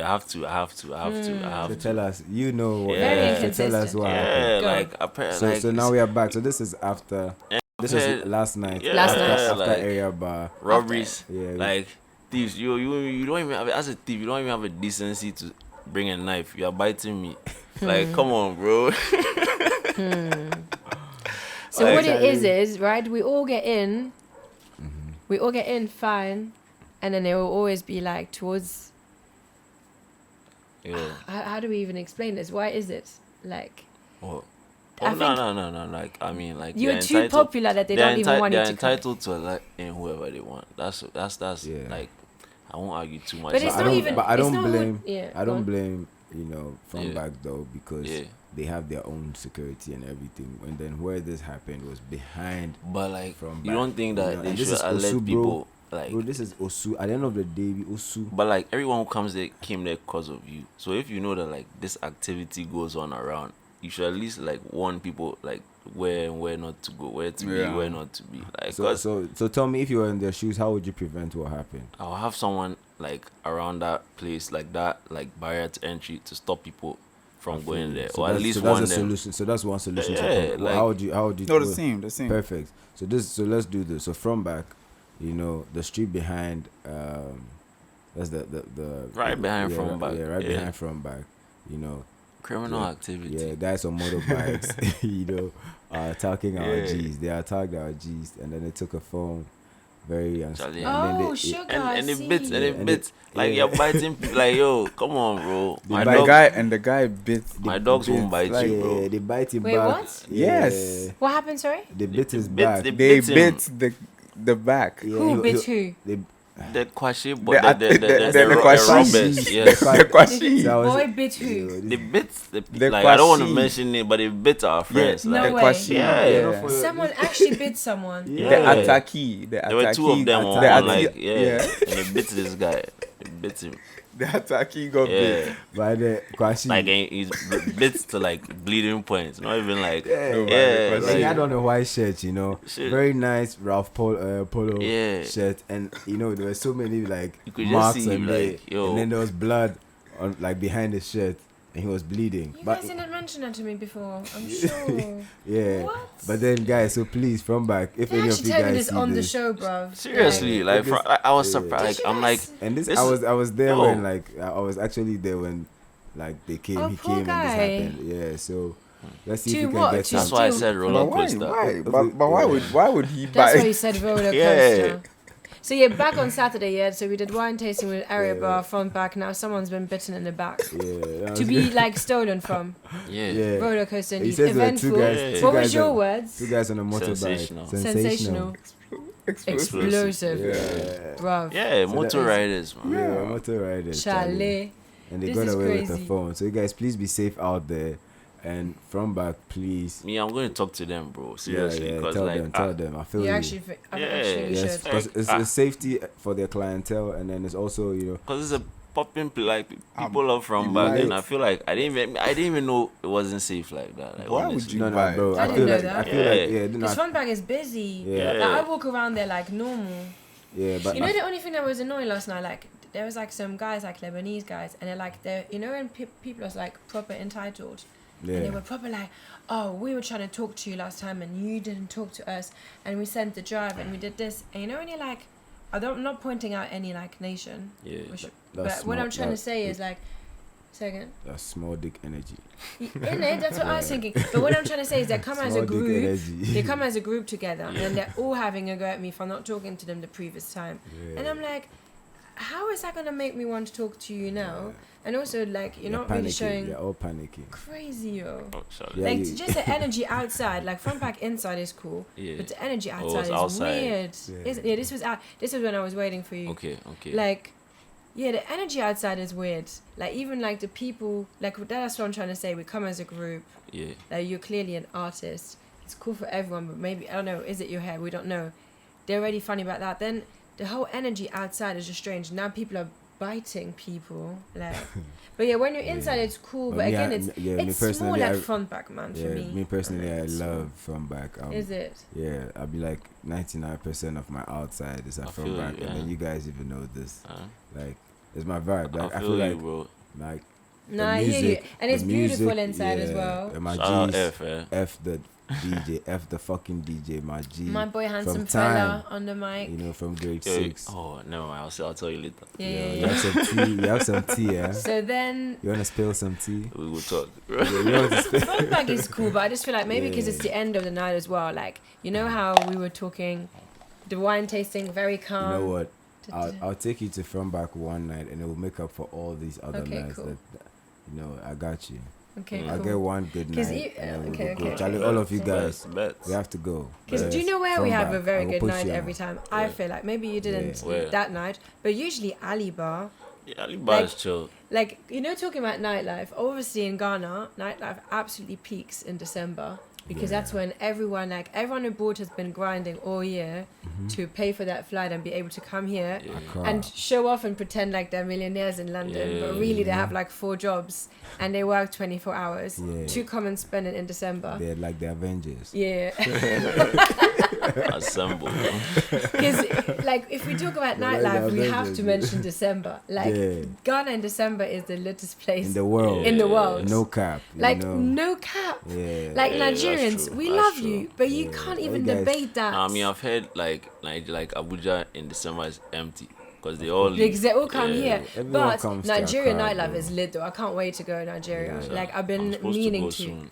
have to. So tell us, what? Very So tell us inconsistent. what. Yeah, happened. So now we are back. So this is after. This was last night. Yeah, Last night. After like, area bar. robberies. Yeah. Like thieves. You don't even have, as a thief. You don't even have a decency to bring a knife. You are biting me. Like, come on, bro. So what it is, right? We all get in. We all get in fine. And then it will always be like towards... Yeah. How do we even explain this? Why is it? Like... Oh. I think No. Like, I mean, like you're they're too entitled- popular that they don't even want you They're to come. entitled to let in whoever they want. That's Yeah. like, I won't argue too much. But it's But not even... But I it's don't not blame. what- yeah, I go don't on. blame. From Yeah. back though, because Yeah. they have their own security and everything. And then where this happened was behind. But like, From you back, don't think that they and this should is alert Osu, bro. people like? Bro, this is Osu. At the end of the day, Osu. But like everyone who comes there came there because of you. So if you know that like this activity goes on around, you should at least like warn people like where and where not to go, where to be, where not to be. Like, So tell me, if you were in their shoes, how would you prevent what happened? I'll have someone like around that place, like that, like barrier to entry to stop people from going there, So or at that's- least so that's warn a them. solution. So that's one solution. Yeah, Well, like- how would you? No, the same. Perfect. So let's do this. So from back, the street behind, that's the Right behind from back. Yeah, right Yeah. behind from back. Criminal activity. Yeah, guys on motorbikes, attacking our Yeah. G's. They attacked our G's, and then they took a phone. Very Charlie. and then Oh, sugar. And I it bits, see. and it and bits. Like yeah. you're biting, like yo, come on, bro. My They The dog, guy and the guy bit. my dogs won't bite like, you, bro. Yeah, they bite him Wait, back. what? Yes. What happened, sorry? They bit his bit- back. they They bit him. bit the back. Yeah, Who he- bit he- who? They, The kwashi, The- but the kwashi. robbers, yes. The kwashi. So I was- Boy bit who? Yo, They bit The like I don't want to kwashi. mention it, but they bit our friends. No like, the way. kwashi. Yeah. Yeah. Someone actually bit someone. Yeah. The Yeah. attackee. The there were two of attackee- them the on atta- like yeah. and they bit this guy. They bit him. The attackee got bit. Yeah. by the Kwashi. Like and he's bit to like bleeding points. Not even like Yeah, yeah. Like, he had on a white shirt, Shit. very nice Ralph Polo Yeah. shirt, and there were so many like You could just marks see, on like, there, yo. and then there was blood on like behind his shirt, and he was bleeding. You But guys didn't mention that to me before. I'm sure. yeah, What? but then guys, so please from back, if They any of actually you tell me guys this see on the this, show, bruv. Seriously, like this- I was yeah. surprised. Did Like you I'm like guys- and this, this- I was there yo. when I was actually there when like they came, Oh, he poor came guy. and this happened. Yeah, so let's see To if we can what? get To that's some. why I Still- said But roller why? coaster. Why? But why would he That's why bite? you said roller coaster. Yeah. So yeah, back on Saturday, yeah. So we did wine tasting with area Yeah. bar front back. Now someone's been bitten in the back Yeah, that to was be good. like stolen from. Yeah. Yeah. Roller coaster He indeed. says there were two Eventful. guys. two What guys was your on- words? Two guys on a motorbike. Sensational. Sensational. Explosive. Yeah. Bruv. Yeah, So motor that- riders, man. Yeah, motor riders. Charlie. Chalet. And they This got is away with the crazy. phone. So you guys, please be safe out there. And from back, please. Me, I'm going to talk to them, bro. Seriously, yeah, because tell like tell them. I feel You you. actually, I Yeah. actually Yes, should. because it's safety for their clientele, and then it's also because it's a popping like people are from back, right. and I feel like I didn't even know it wasn't safe like that. Like, Why would honestly. you no, buy? bro. I I didn't feel know like that. I feel like Yeah. no, Because front bag is busy. Yeah. Like, I walk around there like normal. yeah, but You know the only thing that was annoying last night, like there was like some guys, like Lebanese guys, and they're like when people are like proper entitled, and they yeah, were proper like, oh, we were trying to talk to you last time and you didn't talk to us, and we sent the drive and we did this, and when you're like, I'm not pointing out any like nation, Yeah. but what I'm trying to say is like, second. that's small dick energy. In it, that's what I was thinking. But what I'm trying to say is they come as a Small dick group. energy. They come as a group together, and they're all having a go at me for not talking to them the previous time. Yeah. And I'm like, how is that gonna make me want to talk to you now? And also, like, you're not really panicking. showing They're all panicking. crazy, yo. Oh, sorry. Yeah, Like you- just the energy outside, like front back inside is cool, Yeah. but the energy Oh, outside it's is outside. weird. Yeah. This was out. This was when I was waiting for you. Okay. Like, yeah, the energy outside is weird. Like even like the people, like that's what I'm trying to say. We come as a group. Yeah. Like you're clearly an artist. It's cool for everyone, but maybe I don't know. Is it your hair? We don't know. They're already funny about that. Then the whole energy outside is just strange. Now people are biting people. Like, but yeah, when you're inside, it's cool. But me, again, I- it's yeah, me it's more personally, like I- front back, man. For Yeah, me. me personally, I It's- love from back. Is it? Yeah, I'll be like 99% of my outside is at I from feel back, you, and then yeah. you guys even know this. Uh, Like, it's my vibe. Like, I I feel feel you, like bro. like No, the I hear you, music- and it's the beautiful music, inside as yeah, well. and my Shout out G's, F, eh? F the DJ, F the fucking DJ, my G. My boy, handsome from time, fella on the mic. You know, from grade Yo, 6. Oh, never mind. I'll tell you later. Yeah, You know, yeah, you yeah. have some tea. You have some tea, yeah. So then You wanna spill some tea? We will talk. Yeah, you want to spill? front bag is cool, but I just feel like maybe because Yeah. it's the end of the night as well. Like you know how we were talking, the wine tasting very You calm. know what? I'll take you to from back one night, and it will make up for all these other Okay, nights. cool. That you know, I got you. Okay, I'll cool. get one good 'Cause night, you- and then okay, we'll go. okay. Charlie, all of you guys, Bet. we have to go. Because do you Yes, know where from we have back, a very I will good push night you every out. time? I feel like maybe you didn't Yeah. Where? that night, but usually Ali Bar. Yeah, Alibaba Like- is chill. Like talking about nightlife. Obviously in Ghana, nightlife absolutely peaks in December because that's when everyone abroad has been grinding all year to pay for that flight and be able to come here Yeah. Accra. and show off and pretend like they're millionaires in London, but really they have like 4 jobs and they work 24 hours Yeah. to come and spend it in December. They're like the Avengers. Yeah, Assemble. because like if we talk about They're like nightlife, the we have Avengers, to yeah. mention December. Like Yeah. Ghana in December is the latest place In the world. in the world. No cap. you Like know. no cap. Yeah. Like Yeah, that's Nigerians, true. we That's love true. you, but you Yeah. can't Hey, even guys. debate that. I mean, I've heard like Abuja in December is empty. because they all Because they all come Yeah. here. Everyone But comes to Nigerian Accra, nightlife bro. is lit though. I can't wait to go to Nigeria. Yeah. Like I've been I'm supposed meaning to. Go to. Soon.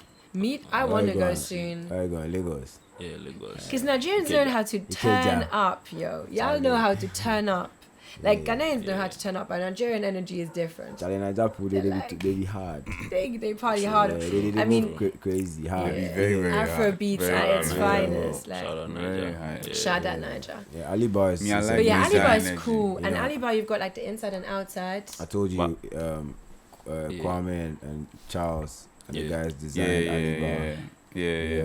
I want to you go going? soon. Where you going? Lagos. Yeah, Lagos. Because Nigerians Ikeja. know how to Ikeja. turn up, yo. Y'all know how to turn up. Like Ghanaians know how to turn up, but Nigerian energy is different. Charlie Niger people, they like- be hard. They party Yeah, harder. they I mean, move crazy hard. yeah, very, very Afro hard. beats Very at hard, its very hard. finest. Like, Shout out Very Niger. high. Yeah. shout out Niger. Yeah, Ali Bar is. Me, I is like But yeah, Niger Ali Bar is energy, cool. you And know. Ali Bar, you've got like the inside and outside. I told you, Yeah. Kwame and Charles and the Yeah. guys Yeah, designed yeah, Ali Bar. yeah, yeah, yeah.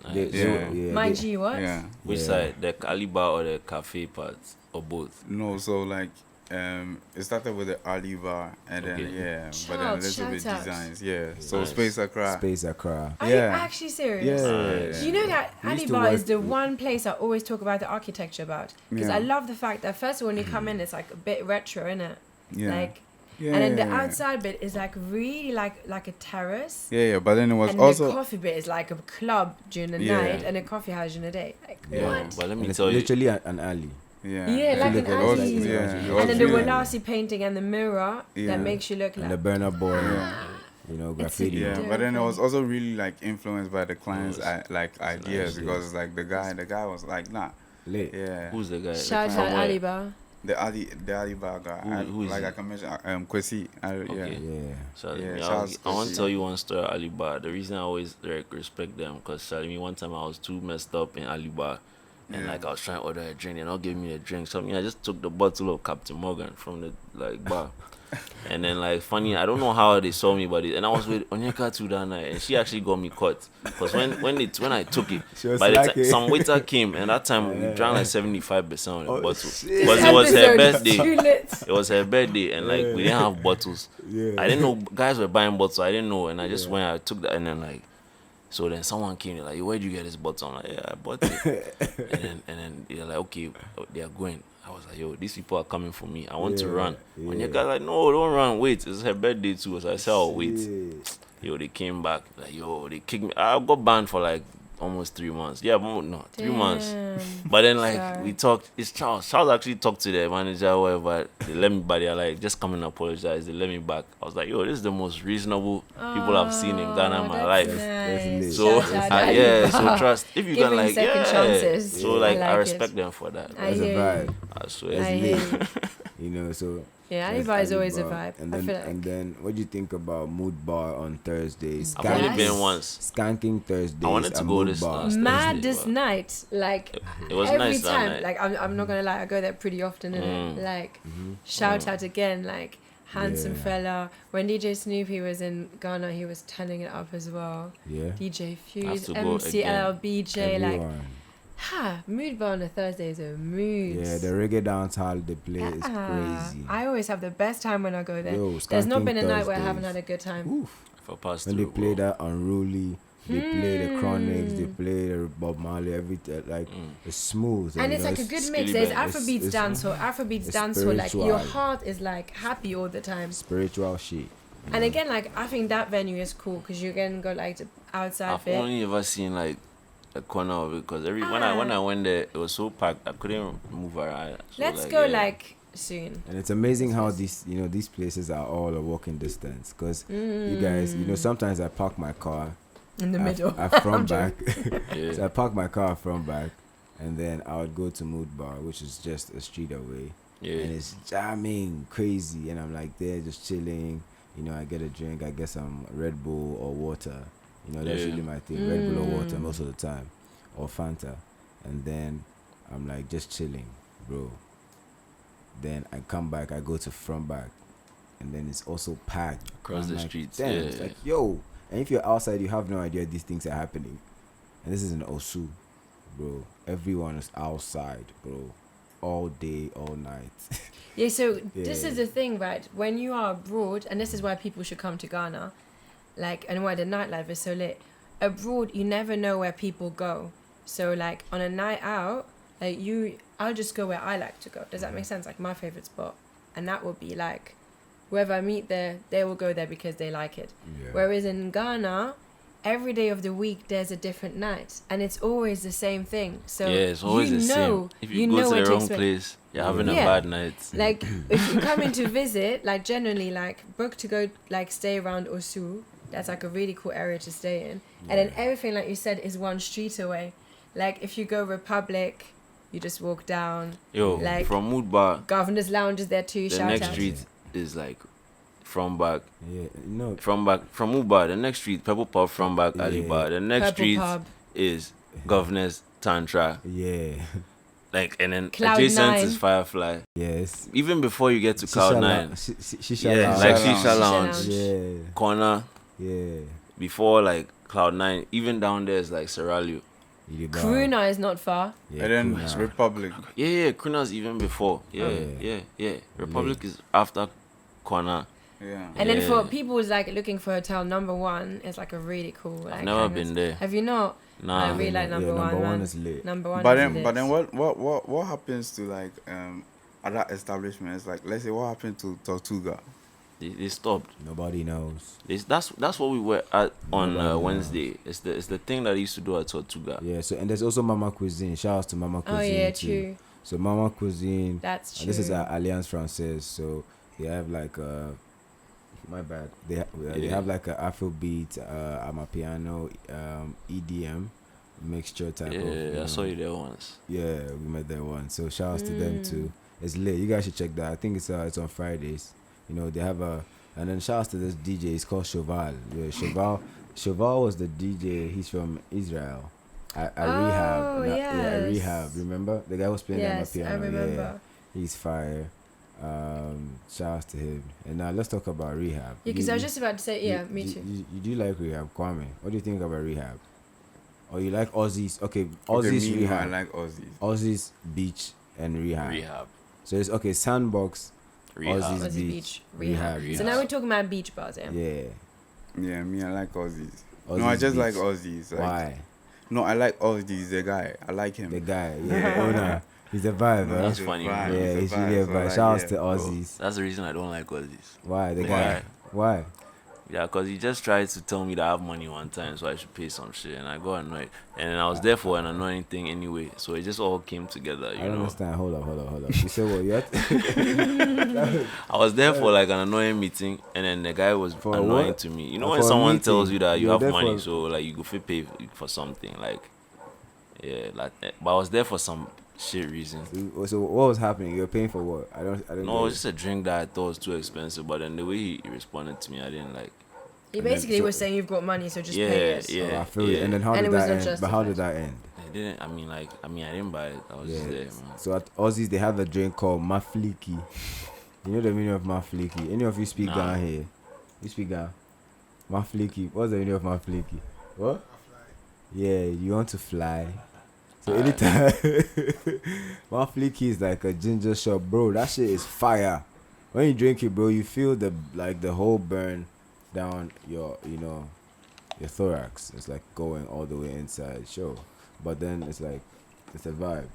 Nice. My they- G, what? Yeah. Which Yeah. side? The Calibar or the cafe part? Or both? No, so like it started with the Ali Bar and then Okay. but then a Child, little bit shout out. designs. Yeah. So Nice. Space Accra. Space Accra. Are you Yeah. actually serious? Nice. You know that We used Ali to Bar is work- the one place I always talk about the architecture about. Because Yeah. I love the fact that first of all, when you come in, it's like a bit retro, innit? Yeah. Like, Yeah. and then the yeah. outside bit is like really like a terrace. Yeah, but then it was And also the coffee bit is like a club during the Yeah. night and a coffee house during the day. Like, Yeah. what? But let And me it's tell you. literally an alley. yeah. Yeah, like an It was alley. like- Yeah. it And was then the really- Walasi painting and the mirror Yeah. that makes you look And the like. burner boy, Yeah. you know, It's graffiti. Yeah, Different. but then it was also really like influenced by the clients' It was- ideas nice, because like the guy was like Lit. yeah Who's the guy? Shout From out where? Ali Bar. the Ali Bar guy Who is like he? I can mention Kwesi Okay. Yeah. So Yeah, me, Charles I want Kwesi. to tell you one story at Alibar. The reason I always respect them because me one time I was too messed up in Alibar, and Yeah. like I was trying to order a drink, and not give me a drink. So I just took the bottle of Captain Morgan from the bar, and then like funny, I don't know how they saw me, but and I was with Onyeka too that night, and she actually got me caught because when I took it, She was by the like time some waiter came, and that time we drank like 75% of the Oh, bottle shit. because it was her Episode is birthday. too lit. It was her birthday, and like we didn't have bottles. Yeah. I didn't know guys were buying bottles. I didn't know, and I just went. I took that, and then like, so then someone came like, "Where'd you get this bottle?" I'm like, "Yeah, I bought it." and then they're like, "Okay, they are going." I was like, "Yo, these people are coming for me. I want to Yeah, run." When yeah. you guys like, "No, don't run. Wait, it's her birthday too." So I said, "I'll wait." Shit. Yo, they came back like, "Yo, they kicked me." I got banned for like almost 3 months. Yeah, no, 3 months. Damn. But then like Sorry. we talked. It's Charles. Charles actually talked to the manager, whatever. They let me, but they're like, just come and apologize. They let me back. I was like, yo, this is the most reasonable people I've seen in Ghana in my life. That's lit. So Shout out yeah, Ali so Bar. trust. If you Giving can like second yeah. chances. So Yeah. like I I like respect it. them for that. I That's a hear vibe. you. I swear. That's I hear lit. you. You know, so Yeah, Ali that's Bar is Ali always a Bar. vibe. And I then, feel like. and then, what do you think about Mood Bar on Thursdays? I've only Yes. been once. Skanking Thursdays. I wanted to and go Mood this Bar. last Mad Thursday, this but- night, like It was every nice that time. night. Like I'm not gonna lie, I go there pretty often. Mm. Like shout out again, like handsome Yeah. fella. When DJ Snoopy was in Ghana, he was turning it up as well. Yeah. DJ I have Fuse, to go MCLBJ, like Everyone. Mood Bar on a Thursday is a mood. Yeah, the reggae dance hall they play is crazy. I always have the best time when I go there. Yo, There's not Skanking been a night where I haven't Thursdays. had a good time. Oof. If I pass When they through, play bro. that Unruly, they play the Chronics, they play the Bob Marley, everything like it's smooth. And you it's know, like a good Skilly mix. There's bang. Afrobeats It's- dancehall, Afrobeats it's dancehall. Like your spiritual. heart is like happy all the time. spiritual shit. And again, like I think that venue is cool because you can go like to outside I've bit. only ever seen like a corner of it because when I went there, it was so packed. I couldn't move around. So, Let's go yeah. like soon. And it's amazing how these places are all a walking distance. Cause you guys, sometimes I park my car In the middle. I front back. Yeah. So I park my car front back, and then I would go to Mood Bar, which is just a street away. Yeah. And it's jamming crazy, and I'm like there just chilling. You know, I get a drink, I get some Red Bull or water. You know, that's Yeah. really my thing. Red Bull or water most of the time, or Fanta. And then I'm like just chilling, bro. Then I come back, I go to front back, and then it's also packed Across I'm the like, streets, Damn, yeah. it's like yo. And if you're outside, you have no idea these things are happening. And this is in Osu, bro. Everyone is outside, bro, all day, all night. Yeah, so this Yeah. is the thing, right? When you are abroad, and this is why people should come to Ghana, like, and why the nightlife is so lit. Abroad, you never know where people go. So, like, on a night out, like, I'll just go where I like to go. Does that make sense? Like, my favorite spot. And that would be, like, whoever I meet there, they will go there because they like it. Yeah. Whereas in Ghana, every day of the week there's a different night, and it's always the same thing. So it's always the same. If you go to the wrong place, you're having a bad night. Like if you come in to visit, like generally, like book to go, like stay around Osu. That's like a really cool area to stay in, and then everything, like you said, is one street away. Like if you go Republic, you just walk down. Like from Mood Bar, Guvnors Lounge is there too. The next street is like from back. Yeah, no. From Mood Bar, the next street, Purple Pub from back Ali Bar. The next Purple street Pub is Guvnors Tantra. Yeah. Like, and then Cloud adjacent 9. is Firefly. Yes. Even before you get to Cloud 9. Shisha Lounge. Like Shisha Shisha Lounge. Lounge. Yeah. Corner. Yeah. Before like Cloud 9. Even down there is like Serralio. Kruna is not far. Yeah, And then Kruna. Republic. Yeah, Kruna's even before. Yeah. Republic is after Corner. Yeah. And then Yeah. for people who's like looking for hotel number one, it's like a really cool. Like, I've never been there. Have you not? Nah. I really like number one. Number one man. is lit. Number one. But is then lit. what happens to like other establishments? Like let's say what happened to Tortuga? They stopped. Nobody knows. That's what we were at on Nobody knows. Wednesday. It's the thing that I used to do at Tortuga. Yeah, so and there's also Mama Cuisine. Shout out to Mama Oh Cuisine. yeah, too. true. So Mama Cuisine. That's true. This is Alliance Francaise. So they have like my bad. They have like a Afrobeat, Amapiano, EDM mixture type of. Yeah, I saw you there once. Yeah, we met there once. So shout outs to them too. It's lit. You guys should check that. I think it's on Fridays. You know, they have and then shout outs to this DJ. He's called Cheval. Yeah, Cheval was the DJ. He's from Israel. At Rehab. yes. Yeah, at Rehab. Remember? The guy was playing on my Yes, piano. I remember. Yeah, he's fire. Shout outs to him. And now let's talk about Rehab. Yeah, because I was just about to say, yeah, me you, too. You do like Rehab, Kwame? What do you think about Rehab? Or you like Ozzies? Okay, Okay, Ozzies me, Rehab. I like Ozzies. Ozzies Beach and Rehab. Rehab. So it's okay. Sandbox, Rehab. Ozzies Ozzie Beach, Beach, Rehab. So now we're talking about beach bars, yeah? Yeah. Yeah, me, I like Ozzies. No, Ozzies I just Beach. like Ozzies. Like, Why? No, I like Ozzies, the guy. I like him. The guy, yeah, the owner. He's a vibe, No, huh? That's he's a funny, vibe, man. Yeah, a he's vibe, really a so vibe. like, Shout outs yeah, to bro. Ozzies. That's the reason I don't like all these. Why? The Why? guy. Why? Yeah, because he just tried to tell me that I have money one time, so I should pay some shit, and I got annoyed. And I was there for an annoying thing anyway, so it just all came together, I you don't know. understand. Hold up. You said what? You I was there for like an annoying meeting, and then the guy was For annoying what? to me. You know For when a someone meeting? tells you that you You're have there money, for- so like you go fit pay for something, like yeah, like. But I was there for some shit reason. So what was happening? You're paying for what? I don't. No, get it it. was just a drink that I thought was too expensive, but then the way he responded to me, I didn't like. He And then basically so- was saying you've got money, so just Yeah, pay us. yeah. Oh, I feel it. And then how And did it was that not end? But how did justified. that end? I didn't. I didn't buy it. I was just there, man. So at Ozzies they have a drink called Mafliki. You know the meaning of Mafliki? Any of you speak Nah. Ghana here? You speak Ghana? Mafliki. What's the meaning of Mafliki? What? Yeah, you want to fly. So anytime Mafliki is like a ginger shot, bro. That shit is fire. When you drink it, bro, you feel the whole burn down your your thorax. It's like going all the way inside. Sure. But then it's like it's a vibe.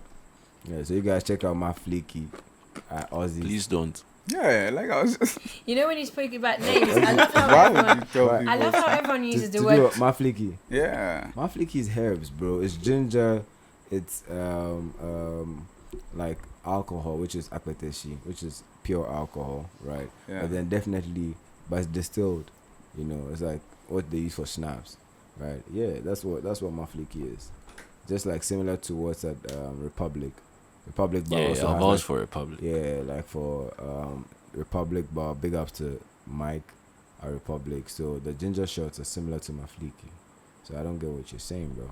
Yeah, so you guys check out Mafliki at Ozzies. Please don't. Yeah, like I was just. You know when you speak about names, I love how Why would everyone, you tell Why? people? I love how everyone uses to the do word. what? Mafliki. Yeah. Mafliki is herbs, bro. It's ginger. It's like alcohol, which is akweteshi, which is pure alcohol, right? Yeah. But then definitely, but it's distilled. You know, it's like what they use for schnapps, right? Yeah, that's what Mafliki is. Just like similar to what's at Republic Bar. Yeah, also I'll has, vouch like, for Republic. yeah, like for Republic Bar. Big ups to Mike at Republic. So the ginger shots are similar to Mafliki. So I don't get what you're saying, bro.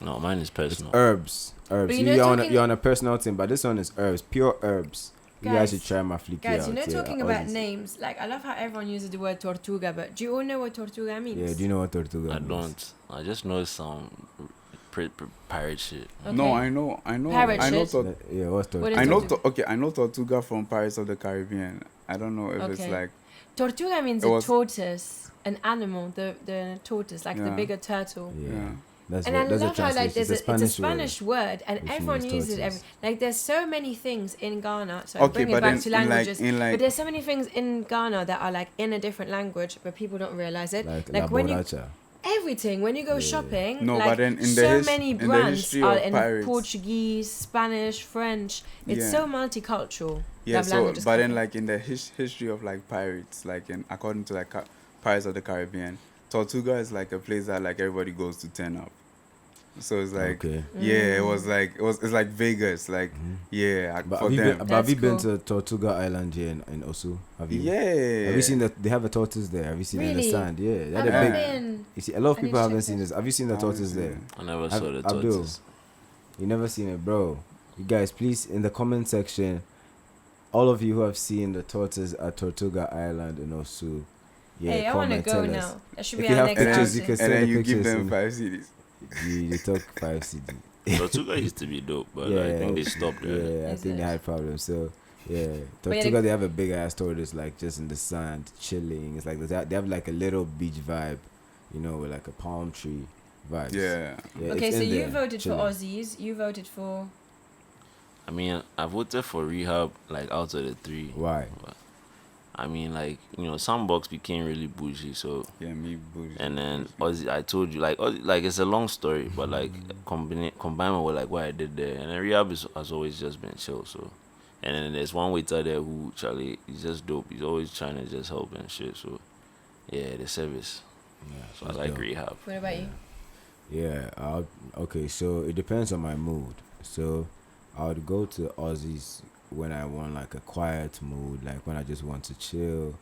No, mine is It's personal. herbs. But you You're, know, you're on a personal thing, but this one is herbs, pure herbs. You guys Guys, should try Mafliki Guys, out. you know, yeah, talking at about Ozzies. names, like I love how everyone uses the word Tortuga, but do you all know what Tortuga means? Yeah, do you know what Tortuga I means? don't. I just know some pirate shit. No, Okay. I know. Pirate I know. shit. Yeah, what's What Tortuga? is I know. Tortuga? Okay, I know Tortuga from Pirates of the Caribbean. I don't know if it's Okay. like. Tortuga means It a was- tortoise, an animal, the tortoise, like the Yeah. bigger turtle. Yeah. That's And what, I that's love a how like translation. there's It's it's a Spanish word. word, and which everyone means uses it. tortoise. Like there's so many things in Ghana. So Okay, bring it but back then to in like- languages. in like- but there's so many things in Ghana that are like in a different language, but people don't realize it. Like when you La Borracha. everything. When you go shopping, No, like but then in so the many in the brands history are of in pirates, Portuguese, Spanish, French. It's Yeah. so multicultural. yeah. That So, language but is then cool. like in the history of like pirates, like in according to like Pirates of the Caribbean, Tortuga is like a place that like everybody goes to turn up. So it's like, Okay. yeah, it was like it's like Vegas, like yeah, But for have you them. been, but have you been That's to Tortuga Island here in Osu? Have you? Yeah. Have you seen that they have a tortoise there? Have you seen it in the Really? sand? Yeah, they had I've a never big. been. You see, a lot of I need people to haven't check seen this. this. Have you seen the I haven't tortoise seen there? it. I never Have- saw the Abdul. tortoise. You never seen it, bro. You guys, please in the comment section, all of you who have seen the tortoise at Tortuga Island in Osu, yeah, Hey, I want to comment, go tell now. us. That should If be you our have next pictures, you outing. can And send then the you give pictures. them in- 5 CDs. you talk 5 CD. Tortuga used to be dope, but I think they stopped there. Yeah, I Is think it? they had problems. So yeah, But yeah, Tortuga they have a big ass tortoise like just in the sand, chilling. It's like they have like a little beach vibe, you know, with like a palm tree vibe. Yeah. Okay, it's so in you there, voted chilling. for Ozzies. You voted for. I mean, I voted for Rehab, like, out of the three. Why? I mean, like, you know, Sandbox became really bougie, so... Yeah, me bougie. And then Ozzy, I told you, like, it's a long story, but, like, combined with, like, what I did there. And then Rehab has always just been chill, so... And then there's one waiter there who, Charlie, he's just dope. He's always trying to just help and shit, so... Yeah, the service. Yeah, So I that's like dope. Rehab. What about you? Yeah, okay, so it depends on my mood. So I would go to Aussies when I want like a quiet mood, like when I just want to chill,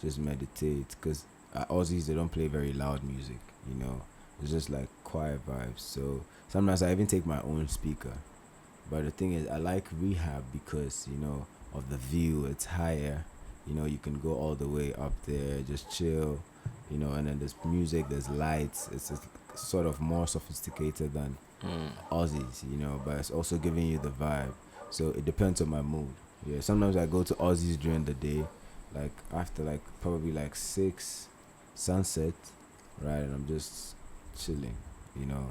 just meditate. Because at Aussies, they don't play very loud music, you know. It's just like quiet vibes. So sometimes I even take my own speaker. But the thing is, I like Rehab because, you know, of the view. It's higher. You know, you can go all the way up there, just chill, you know, and then there's music, there's lights. It's sort of more sophisticated than Aussies, you know, but it's also giving you the vibe. So it depends on my mood. Yeah, sometimes I go to Aussies during the day, like after like probably like 6 sunset, right, and I'm just chilling, you know,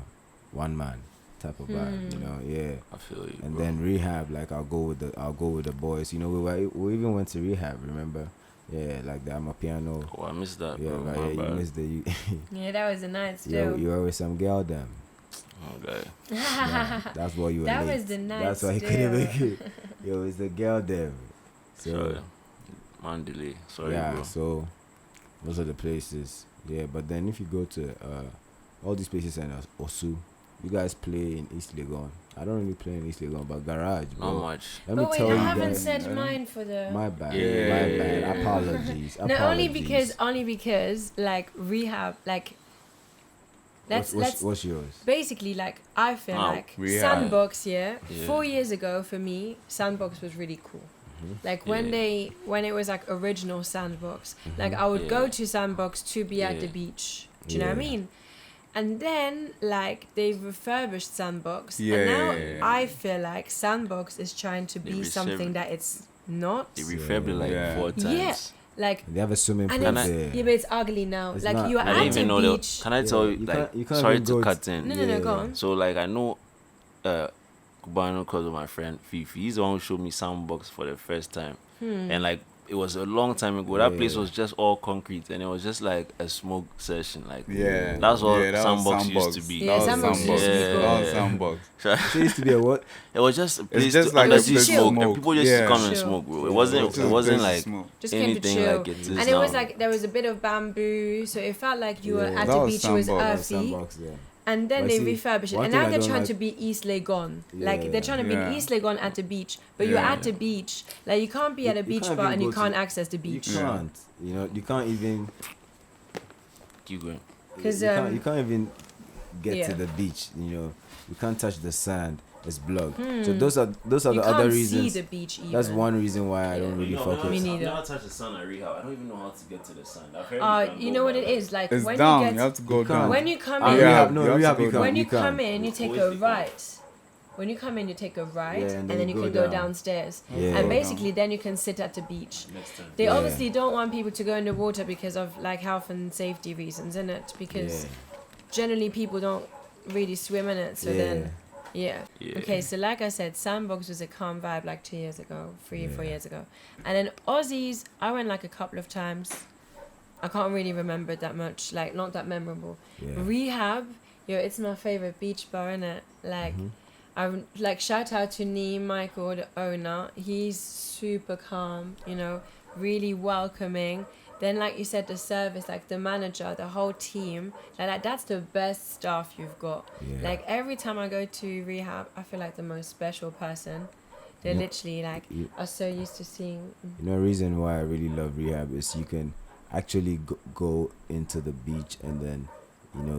one man type of vibe, you know, yeah. I feel you, And bro. then Rehab, like I'll go with the boys. You know, we even went to Rehab. Remember? Yeah, like the Amapiano. Oh, I missed that, Yeah, bro. right, My yeah, you bad. missed the. Yeah, that was a night still. You were with some girl them. Okay. Yeah, that's why you were That late. was the night That's why you still. couldn't make it. Yo, it's the girl them. So Sorry. Man delay. Sorry, yeah, bro. so those are the places. Yeah, but then if you go to all these places in Osu, you guys play in East Legon. I don't really play in East Legon, but garage, bro. Not much. Let me But wait, tell I you haven't guys. said mine for the. My bad. Yeah. My bad. Apologies. No, only Apologies. because like Rehab, like. Let's What's yours? basically like I feel Oh, like Rehab. Sandbox. Yeah, Yeah. 4 years ago for me, Sandbox was really cool. Like Yeah. when it was like original Sandbox, like I would go Yeah. to Sandbox to be at the Yeah. beach. Do you know what I Yeah. mean? And then like they've refurbished Sandbox, Yeah, and now yeah, yeah. I feel like Sandbox is trying to They be refurb- something that it's not. They refurbed it like Yeah. 4 times. Yeah, like. They have a swimming And pool it's, there. yeah, but it's ugly now. It's like not- you are I I didn't at even a know that. beach. Can I Yeah, tell you, you like, can't- you can't sorry even to go cut in. No, go on. So, like, I know Cubano because of my friend Fifi. He's the one who showed me Sandbox for the first time. And, like, it was a long time ago. That place Yeah. was just all concrete, and it was just like a smoke session. Like, Yeah. that's all Yeah, that was Sandbox used Sandbox. to be. Yeah, Sandbox used to be That cool. was Sandbox. So it used to be a what? It was just a place just to like a honestly place to smoke, and smoke. people just Yeah. come and Chill. smoke, bro. It Yeah. wasn't. Just It wasn't place to like smoke. Just came to anything chill. like it is And it was now. like there was a bit of bamboo, so it felt like you were Yeah, at that the was beach. It was Sandbox. earthy, Sandbox, yeah. and then But they see, refurbished it, one and thing now I they're don't trying like- to be East Legon. Like Yeah. they're trying to be Yeah. East Legon at the beach, but you're Yeah. at the beach. Like you can't be at a You beach can't bar even and you go to- can't access the You beach. can't. You know, you can't even. keep going. Because you can't even get yeah. to the beach. You know, you can't touch the sand. It's blocked. So those are you the can't other see reasons. the beach even. That's one reason why I don't really Me focus. neither. I've never touched the sun at Rehab. I don't even know how to get to the sun. You know what it is like It's when down. you You get have to go You can't. down. when you come Ah, in. Yeah, Rehab, no, you have to Rehab, go you down. When you can't. come in, you take Always a be right. When you come in, you take a right, Yeah, and then you can go downstairs. Yeah. And basically, then you can sit at the beach. Next time. They Yeah. obviously don't want people to go in the water because of like health and safety reasons, isn't it? Because Yeah. generally people don't really swim in it. So then, yeah. Yeah. Okay, so like I said, Sandbox was a calm vibe like 2 years ago, 3 or 4 Yeah. years ago. And then Aussies, I went like a couple of times. I can't really remember that much. Like, not that memorable. Yeah. Rehab, it's my favorite beach bar, innit? Like, I like shout out to Michael, the owner. He's super calm, really welcoming. Then, like you said, the service, like the manager, the whole team, like that's the best staff you've got. Yeah. Like every time I go to Rehab, I feel like the most special person. They're literally like are so used to seeing. The reason why I really love Rehab is you can actually go into the beach and then,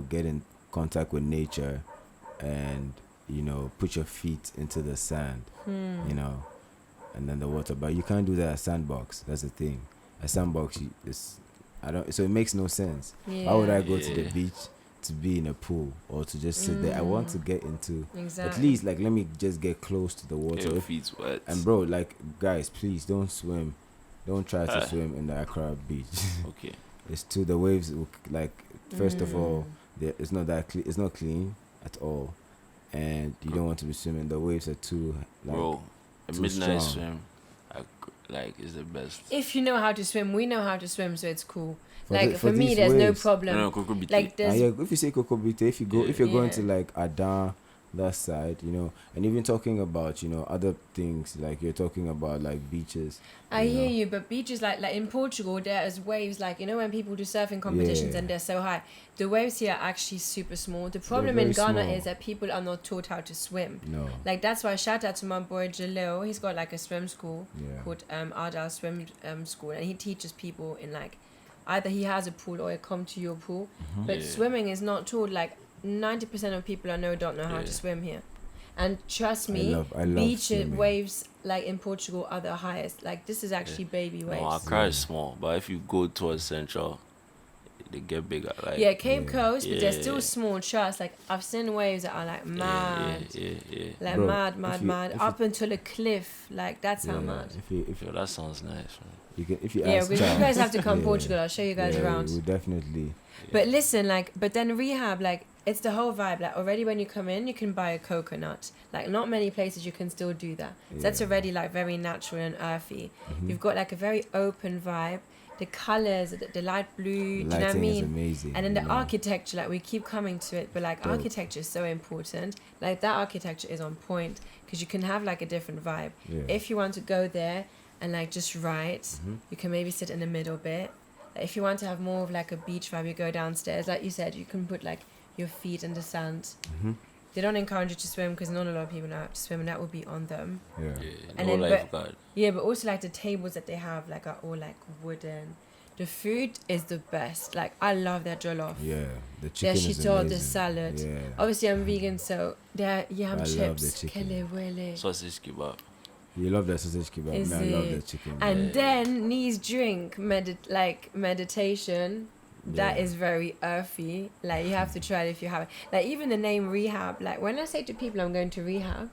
get in contact with nature, and put your feet into the sand, and then the water. But you can't do that at Sandbox. That's the thing. At Sandbox, so it makes no sense. Yeah. Why would I go to the beach to be in a pool or to just sit there? I want to get into at least let me just get close to the water. Your feet's wet. And bro, guys, please don't swim. Don't try to swim in the Accra Beach. Okay. It's too, the waves first of all, it's not that clean. It's not clean at all, and you don't want to be swimming. The waves are too bro. A too midnight strong. swim, is the best. If you know how to swim, we know how to swim, so it's cool. For For me, these there's waves. no problem. Like there's if you say Kokobite, if you're going to Yeah. Adan, that side, and even talking about other things, like you're talking about beaches. I hear you, but beaches like in Portugal, there's waves when people do surfing competitions Yeah. and they're so high. The waves here are actually super small. The problem very in Ghana small. is that people are not taught how to swim. No. That's why shout out to my boy Jalil. He's got a swim school Yeah. called Ardal Swim School, and he teaches people in either he has a pool or he come to your pool. But Yeah. swimming is not taught. 90% of people don't know how to swim here. And trust me, I love beach swimming. waves in Portugal are the highest. This is actually baby waves. No, Accra is small, but if you go towards Central, they get bigger. Cape Coast, but they're Yeah. still small. Trust. I've seen waves that are mad. Yeah. Bro, Mad. if Up until a cliff. That's how mad. If Yo, that sounds nice, man. if you Yeah, ask but you Charles, guys have to come yeah. Portugal. I'll show you guys around. we definitely. But listen, but then Rehab, it's the whole vibe. Already when you come in, you can buy a coconut. Not many places you can still do that. So that's Yeah. already very natural and earthy. You've got a very open vibe. The colors, the light blue, do you know what I Lighting is mean? amazing. And then the architecture, we keep coming to it, but architecture is so important. That architecture is on point because you can have a different vibe. Yeah. If you want to go there and just write, you can maybe sit in the middle bit. If you want to have more of a beach vibe, you go downstairs. Like you said, you can put your feet in the sand. They don't encourage you to swim because not a lot of people know how to swim, and that would be on them. Yeah. And No then, lifeguard. Yeah, but also the tables that they have are all wooden. The food is the best. I love their jollof. Yeah. The Their chicken is shito, the amazing. salad. Yeah. Obviously, I'm vegan, so their yam I love chips. the chicken. Kelewele. Sausage kebab. You love the sausage kebab. Is Man, I love it? the chicken. And then Nee's drink, meditation. That Yeah. is very earthy. You have to try it if you haven't. Even the name Rehab. When I say to people I'm going to Rehab,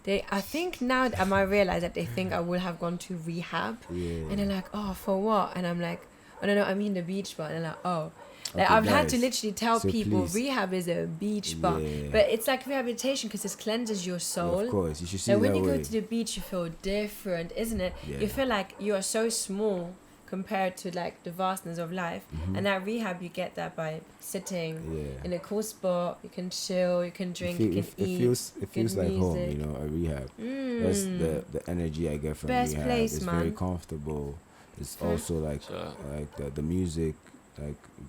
I think now I might realize that they think I will have gone to Rehab. Yeah. And they're like, oh, for what? And I'm like, oh, no, I mean the beach bar. And they're like, oh. Okay, I've had to guys, literally tell so people please. Rehab is a beach bar. Yeah. But it's rehabilitation because it cleanses your soul. Of course, you should see And when that you way. go to the beach, you feel different, isn't it? Yeah. You feel like you are so small compared to the vastness of life. And at Rehab, you get that by sitting Yeah. in a cool spot. You can chill, you can drink, you can eat. It feels good like home, music. a rehab. That's the energy I get from Best rehab. place, It's man. very comfortable. It's also Sure. the music,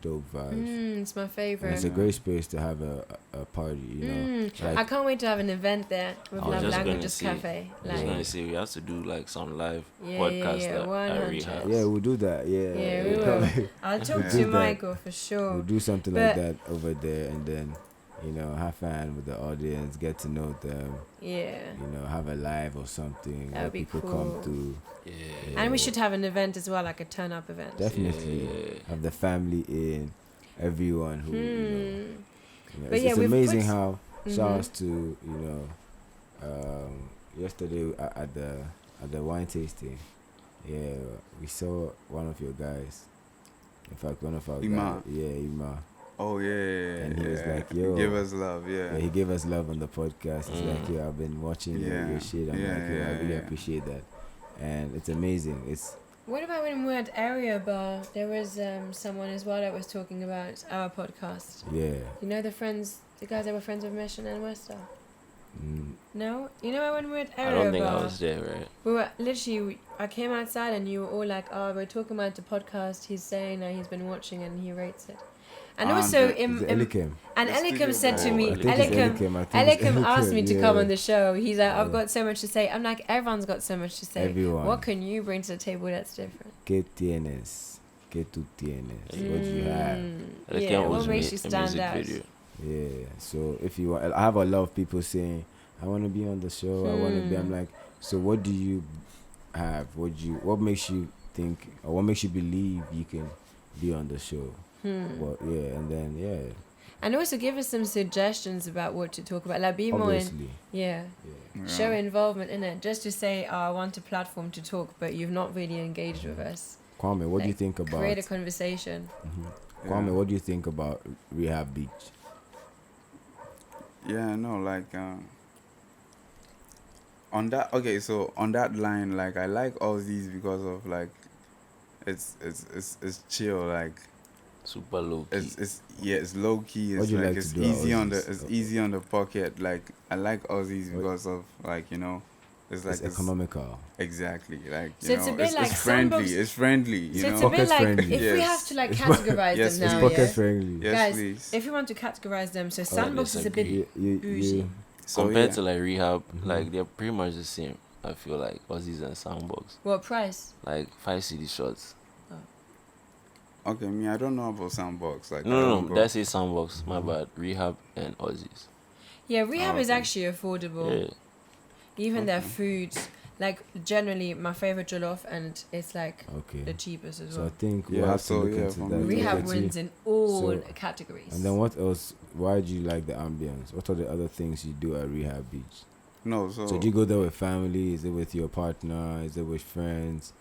dope vibes. It's my And favorite. it's a great space to have a party, I can't wait to have an event there with I was Love just Languages gonna Cafe. I was gonna say we have to do some live Yeah, podcast yeah, at 100. Rehab. Yeah, we'll do that. Yeah, Yeah, we We'll will. probably- I'll talk We'll to do that. Michael for sure. We'll do something But- like that over there, and then have fun with the audience, get to know them. Yeah. Have a live or something That where would be people cool. come through. Yeah. And we should have an event as well, a turn-up event. Definitely Yeah. have the family in, everyone who But it's, yeah, it's we've amazing put- how shouts to yesterday at the wine tasting, we saw one of your guys, in fact one of our Ima. guys, Ima. Oh yeah. And he was yeah. like, yo. Give us love, yeah. Yeah, he gave us love on the podcast. He's like, I've been watching Yeah. your shit. I'm Yeah, like, I yeah, really yeah. appreciate that. And it's amazing. What about when we were at Area Bar? There was someone as well that was talking about our podcast. Yeah. You know the guys that were friends with Mission and Wester? Mm. No? You know when we were at I Area don't think Bar? I was there, right? We were literally, I came outside and you were all like, oh, we're talking about the podcast. He's saying that he's been watching and he rates it. And also, Elikim. and The Elikim studio said to bar. me, I think it's Elikim. I think it's Elikim asked me to come yeah. on the show. He's like, I've Yeah. got so much to say. I'm like, everyone's got so much to say. Everyone. What can you bring to the table that's different? ¿Qué tienes? ¿Qué tú tienes? What do you have? Like, Yeah, it what was makes you a stand music out? video. Yeah. So if you want, I have a lot of people saying, I want to be on the show. I want to be. I'm like, so what do you have? What makes you think, or what makes you believe you can be on the show? Well, yeah, and then yeah. And also give us some suggestions about what to talk about. Like be more Obviously. yeah. Show involvement in it. Just to say, oh, I want a platform to talk, but you've not really engaged with us. Kwame, what do you Like, think about? Create a conversation. Kwame, what do you think about Rehab Beach? Yeah, no, like on that. Okay, so on that line, like I like Ozzies because of like it's chill, like Super low key. it's low key. What It's do you like like it's to do at easy on the Ozzies? easy on the pocket. Like I like Ozzies What- because of like it's like It's economical. exactly like So it's a bit like it's friendly. Sandbox. It's friendly. You So know. it's a bit Pocket like friendly. if we Yes. have to like It's categorize yes, them It's now, pocket yeah? friendly. Yes, Guys, please. if you want to categorize them, so Sandbox is a bit disagree. bougie. So, Compared yeah. to like Rehab, like they're pretty much the same. I feel like Ozzies and Sandbox. What price? Like 5 CD shots. Okay, me, I don't know about Sandbox. Like, I No, don't go- that's a Sandbox. My bad. Rehab and Ozzies. Yeah, Rehab is okay. actually affordable. Yeah. Even their food, like generally my favorite jollof, and it's like the Okay. cheapest as So I well. think we'll Yeah, have to so, look yeah, into for that. me- Rehab Look at wins you. in all So- categories. And then what else? Why do you like the ambience? What are the other things you do at Rehab Beach? No, so So do you go there with family? Is it with your partner? Is it with friends?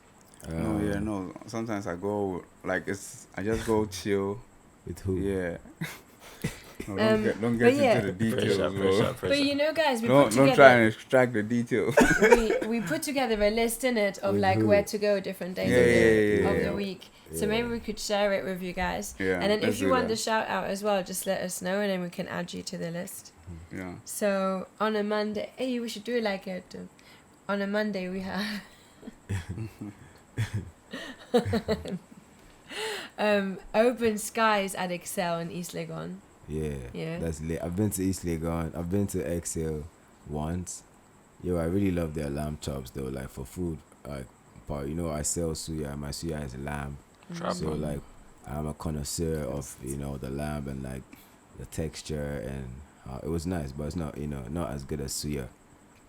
no. Sometimes I go like I just go chill. With who? Yeah. No, don't but get yeah. into the details, bro. But you know, guys, we Don't put don't together try and extract the details. we put together a list in it of With like who? where to go different days Yeah, of yeah. the week. So Yeah. maybe we could share it with you guys. Yeah, And then let's if you do want that. the shout out as well, just let us know and then we can add you to the list. Yeah. So on a Monday, hey, we should do it like it. On a Monday we have Open Skies at Excel in East Legon. Yeah. Yeah. That's lit. I've been to East Legon. I've been to Excel once. Yo, I really love their lamb chops though. Like for food, like, but I sell suya. My suya is lamb. Trap So on. like, I'm a connoisseur of the lamb and like the texture, and it was nice, but it's not not as good as suya.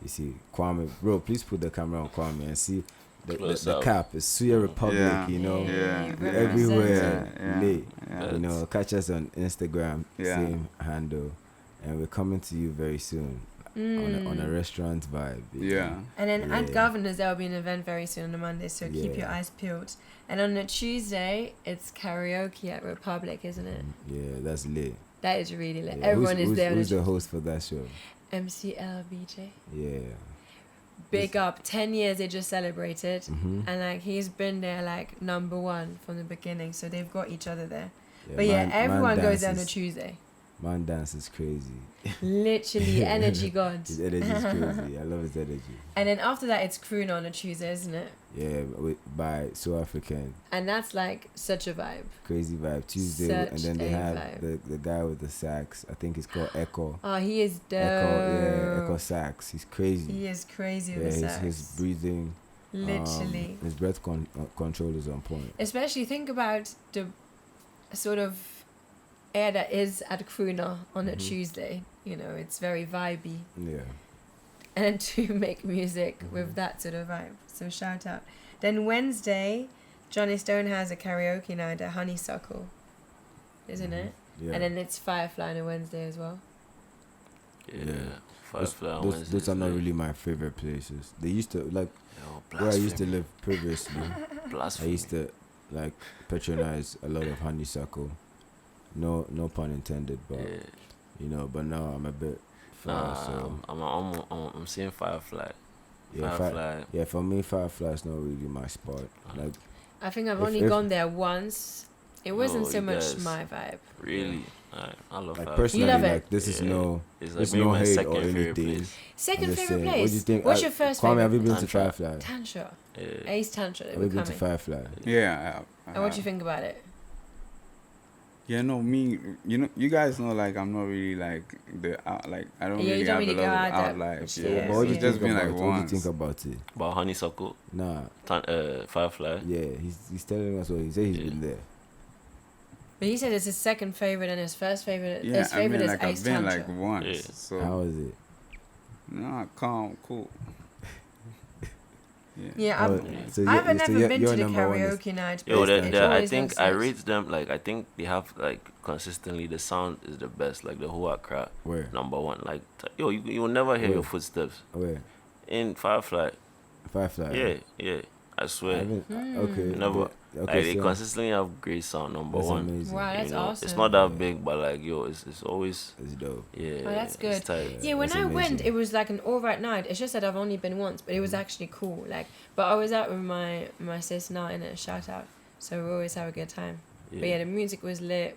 You see, Kwame, bro, please put the camera on Kwame and see the Close the up. cap is Suya Republic. Yeah. Yeah. We're Yeah. everywhere. Yeah. Lit. Yeah. Catch us on Instagram, Yeah. same handle, and we're coming to you very soon on a restaurant vibe. Yeah. And then at Yeah. Guvnors there will be an event very soon on a Monday, so keep Yeah. your eyes peeled. And on a Tuesday it's karaoke at Republic, isn't it? Yeah, that's lit. That is really lit. Yeah. Everyone who's, is there. on Who's a the host for that show? MCLBJ. Yeah. Big up. 10 years they just celebrated. Mhm. And like he's been there like number one from the beginning, so they've got each other there. Yeah, But yeah, man everyone goes there on a dances. Tuesday. Man dance is crazy. Literally energy god. His energy is crazy. I love his energy. And then after that it's Kruna on a Tuesday, isn't it? Yeah, by So African. And that's like such a vibe. Crazy vibe. Tuesday, and Such then they a have vibe. the guy with the sax. I think it's called Echo. Oh, he is dope. Echo sax. He's crazy. He is crazy Yeah, with the his sax. breathing. Literally. His breath control is on point. Especially think about the sort of air that is at Kruna on a Tuesday. It's very vibey. Yeah. And then to make music with that sort of vibe. So shout out. Then Wednesday, Johnny Stone has a karaoke night at Honeysuckle. Isn't it? Yeah. And then it's Firefly on a Wednesday as well. Yeah. Those, Firefly on those Wednesdays, are not like, really my favorite places. They used to like yo, where I used to blasphemy. live previously. I Blasphemy. used to like patronize a lot of Honeysuckle. No pun intended, but Yeah. but now I'm a bit far. Nah, So I'm seeing Firefly. Firefly. Yeah, for me, Firefly's not really my spot. Like, I think I've If- only if- gone there once. It wasn't No, so you much guys- my vibe. Really? I love like Firefly. personally, love it? like this is Yeah. no, It's like it's maybe no my hate second or favorite anything. place. Second I'm just favorite saying, place. What do you think? What's your first Kwame, favorite? have you been to Tantra. Firefly? Tantra. Yeah. Ace Tantra. They Have were you been to coming. Firefly? Yeah. And what do you think about it? Yeah, no, me, you guys know, like, I'm not really, like, I don't Yeah, you really don't have really a go lot out of that out life. much, Yeah, yeah. But what do you it's just think been, about like, it? What do you once. think about it? About Honeysuckle, Nah, Firefly. yeah, he's telling us what he said. He's Yeah. been there. But he said it's his second favorite and his first favorite. Yeah, His favorite I mean, is like, Ace I've been, Tantra. like, once. Yeah. So, How is it? no, calm, cool. Yeah. Yeah, Oh, I've, so I've so never your- been your to the number one is- karaoke night. Yo, but that, it's that, I always think nice. I rate them like I think they have like consistently the sound is the best. Like the whole Accra Where? number one. Like yo, you will never hear Where? your footsteps Where? in Firefly. Firefly. Yeah. I I swear. haven't, okay. Never. but- Like Okay, they so consistently have great sound. Number that's one. amazing. Wow, that's you know, awesome. it's not that big, but like yo, it's always It's dope. yeah. Oh, that's It's good. tight. Yeah, when That's I went, amazing. it was like an alright night. It's just that I've only been once, but it was actually cool. Like, but I was out with my sis now in a shout out, so we always have a good time. But yeah, the music was lit,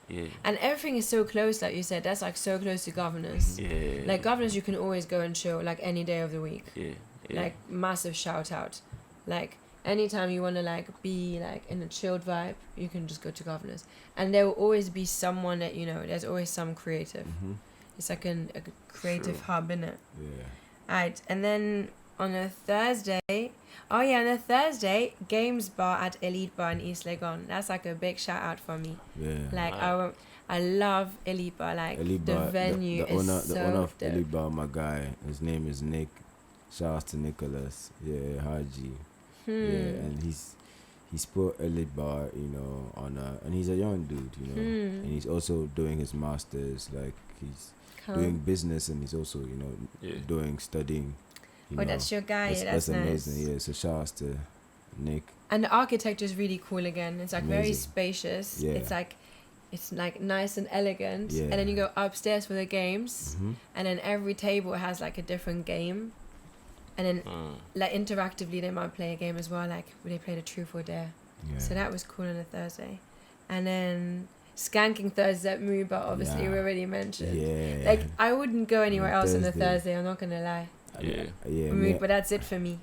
yeah. and everything is so close. Like you said, that's like so close to Guvnors. Yeah. Like Guvnors, you can always go and chill like any day of the week. Yeah. Yeah. Like massive shout out, like. Anytime you want to like be like in a chilled vibe, you can just go to Guvnors, and there will always be someone that there's always some creative. Mm-hmm. It's like a creative True. hub, innit? Yeah. Right, and then on a Thursday, Games Bar at Elite Bar in East Legon. That's like a big shout out for me. Yeah. Like Right. I love Elite Bar. Like Elite the Bar, venue the is owner, so the owner of dope. Elite Bar, my guy. His name is Nick. Shout out to Nicholas. Yeah, Haji. Yeah, and he's put Elite Bar, and he's a young dude, and he's also doing his masters. Like he's doing business, and he's also Yeah. doing studying. Oh, that's your guy. Yeah, that's nice. amazing. Yeah, so shout out to Nick. And the architecture is really cool again. It's like very Amazing. spacious. Yeah. It's like nice and elegant. Yeah. And then you go upstairs for the games, Mhm. and then every table has like a different game. And then like interactively they might play a game as well, like where they play the truth or dare. Yeah. So that was cool on a Thursday. And then Skanking Thursday at Moo, but obviously we Yeah. already mentioned. Yeah. Like I wouldn't go anywhere else on a Thursday. Thursday, I'm not gonna lie. Yeah. Mood, me- but that's it for me.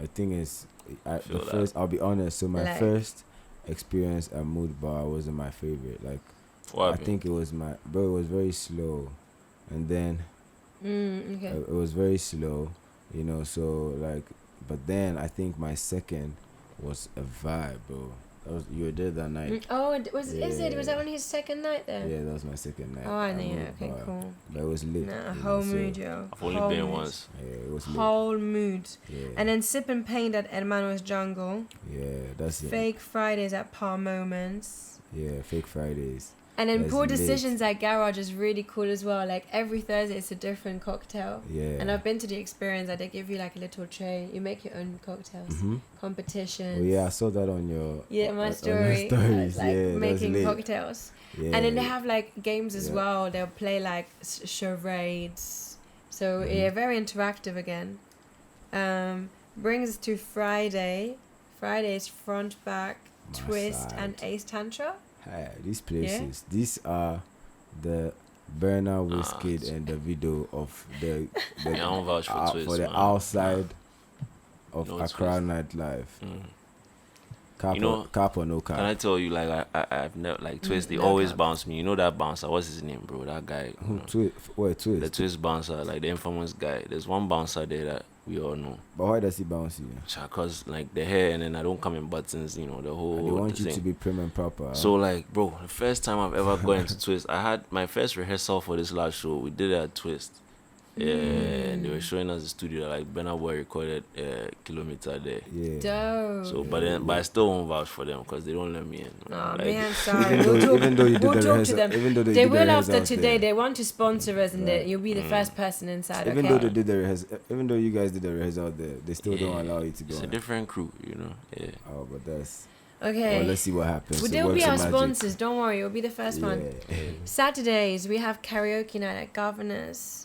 I think it's Feel the that. first. I'll be honest. So my Like- first experience at Mood Bar wasn't my favorite. Like What I happened? think it was but it was very slow, and then Okay. it was very slow, So like, but then I think my second was a vibe, bro. You were there that night. Oh, is it? Was that Yeah. on his second night there? Yeah, that was my second night. Oh, I at know. Mood Okay, Bar. cool. But it was lit. Nah, you whole know, so, mood, yo. I've only Whole been mood. once. Yeah, it was lit. Whole mood. Yeah. And then Sip and Paint at Hermanos Jungle. Yeah, that's it. Fake Fridays at Palm Moments. Yeah, Fake Fridays. And then That's Poor lit. Decisions at Garage is really cool as well. Like every Thursday it's a different cocktail. Yeah. And I've been to the experience that they give you like a little tray. You make your own cocktails. Mhm. Competitions. Oh yeah, I saw that on your My on your story. I was, stories. like Yeah, that's making lit. cocktails. Yeah. And then they have like games as Yeah. well. They'll play like charades. So Mm-hmm. yeah, very interactive again. Brings us to Friday. Friday's Front Back, My Twist, side. and Ace Tantra. Hey, these places. These are the Burner Whiskey and the video of the I don't vouch for Twist, for the man. outside of No Accra Twist. Nightlife. Mm. Cap, You know, cap or no Can I cap? tell you, like, I've never, like, Twist, they no always cap. bounce me. You know that bouncer? What's his name, bro? That guy. you know, Twist? the Twist bouncer, like, the infamous guy. There's one bouncer there that we all know. But why does he bounce you? Because, like, the hair, and then I don't come in buttons, the whole They want you thing. to be prim and proper. So, like, bro, the first time I've ever gone into Twist, I had my first rehearsal for this last show. We did it at Twist. Yeah, and they were showing us the studio that, like, Burna Boy recorded Kilometer there. yeah. Dope. So, but I still won't vouch for them because they don't let me in. Aw, Like, man, sorry. Even though- We'll even though you talk, did we'll the talk to rehearsal- them. even though they They did the will rehearsal after today. there. They want to sponsor us, and Right. you'll be the first person inside. Even Okay. though they did the rehearsal, even though you guys did the rehearsal out there, they still don't allow you to go. It's a on. different crew, Yeah. Oh, but that's. Okay. Well, let's see what happens. Well, It they'll works be in our magic. sponsors. Don't worry. You'll be the first one. Yeah. Saturdays we have karaoke night at Guvnors,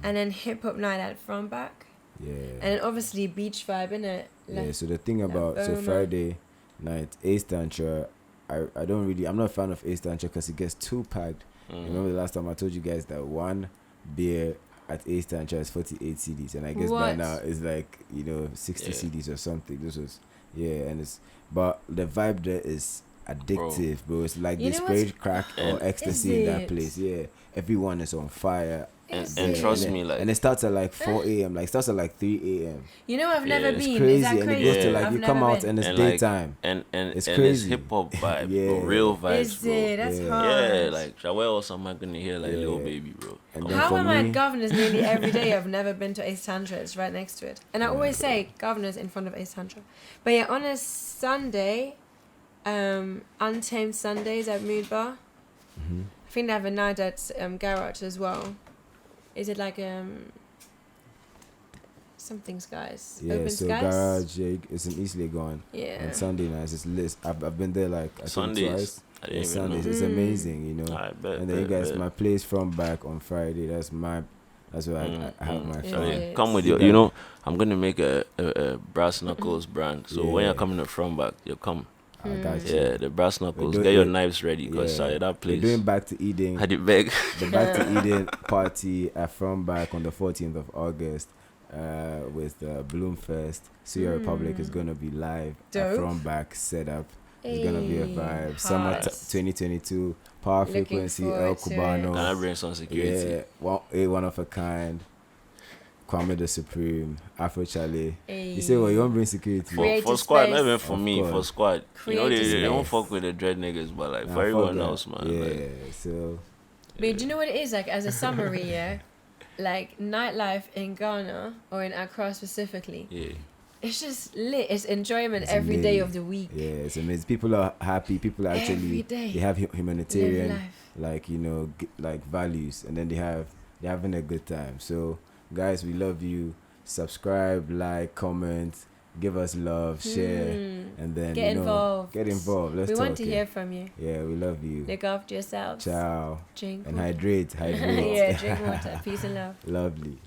and then hip hop night at Front Back. Yeah. And then obviously beach vibe, innit? Yeah, so the thing about Laboma. Friday night, Ace Tantra, I'm not a fan of Ace Tantra because it gets too packed. Remember the last time I told you guys that one beer at Ace Tantra is 48 CDs, and I guess by What? now it's like 60 CDs or something. This was but the vibe there is addictive, bro. It's like You they know sprayed crack or Is ecstasy in that it? place. Yeah, everyone is on fire. And trust me, like, and it starts at like 4 a.m. Like, it starts at like 3 a.m. You know, I've never It's been. crazy, Is that and crazy? it goes to like I've you come never out been. and it's And, like, daytime. and It's it's crazy. hip hop vibe, Yeah. bro. Real vibes, Is bro. it? That's Yeah. hard. Yeah, like where else am I gonna hear like Yeah. Lil Baby, bro? And Come then on. How for am I me- at Guvnors nearly every day? I've never been to Ace Tantra. It's right next to it. And I always say Guvnors in front of Ace Tantra. But yeah, on a Sunday, Untamed Sundays at Mood Bar. Mhm. I think they have a night at Garage as well. Is it like something skies? Yeah, Open so skies? Garage, it's in East Legon. Yeah. On Sunday nights, it's lit. I've been there like I think Sundays. twice. I Yeah, didn't even Sundays, know. it's amazing, I bet. And then you guys, bet. my place from back on Friday. That's where I have my Mm. fun. Yeah. Come with your, I'm gonna make a brass knuckles brand. So when Yeah. you're coming to front back, you come. I got you. Yeah, the brass knuckles. doing- Get your yeah. knives ready, cause that We're place. doing Back to Eden. Had it beg. The Back to Eden party at From Back on the 14th of August with Bloomfest. Suya Republik is going to be live at Dope. From Back set up. It's going to be a Hey, vibe. Summer hot. 2022. Power Looking Frequency, El forward to it. Cubano. Can I bring some security? Yeah, one of a kind. Kwame the Supreme, Afrochale. Hey. You say, well, you want to bring security? Create For a squad, space. not even for Of me, course. for squad. Create a They don't space. fuck with the dread niggas, but like Nah, for fuck everyone that. else, man. Yeah, Like, so But do you know what it is? Like, as a summary, yeah? Like, nightlife in Ghana, or in Accra specifically, yeah. it's just lit. It's enjoyment It's every day lit. of the week. yeah, it's amazing. People are happy. People are Every actually day. they have Live humanitarian life. like like values, and then they're having a good time. So guys, we love you. Subscribe, like, comment, give us love, share, and then Get involved. Get involved. Let's We talk. want to hear from you. Yeah, we love you. Look after yourselves. Ciao. Drink And water. hydrate. Yeah, drink water. Peace and love. Lovely.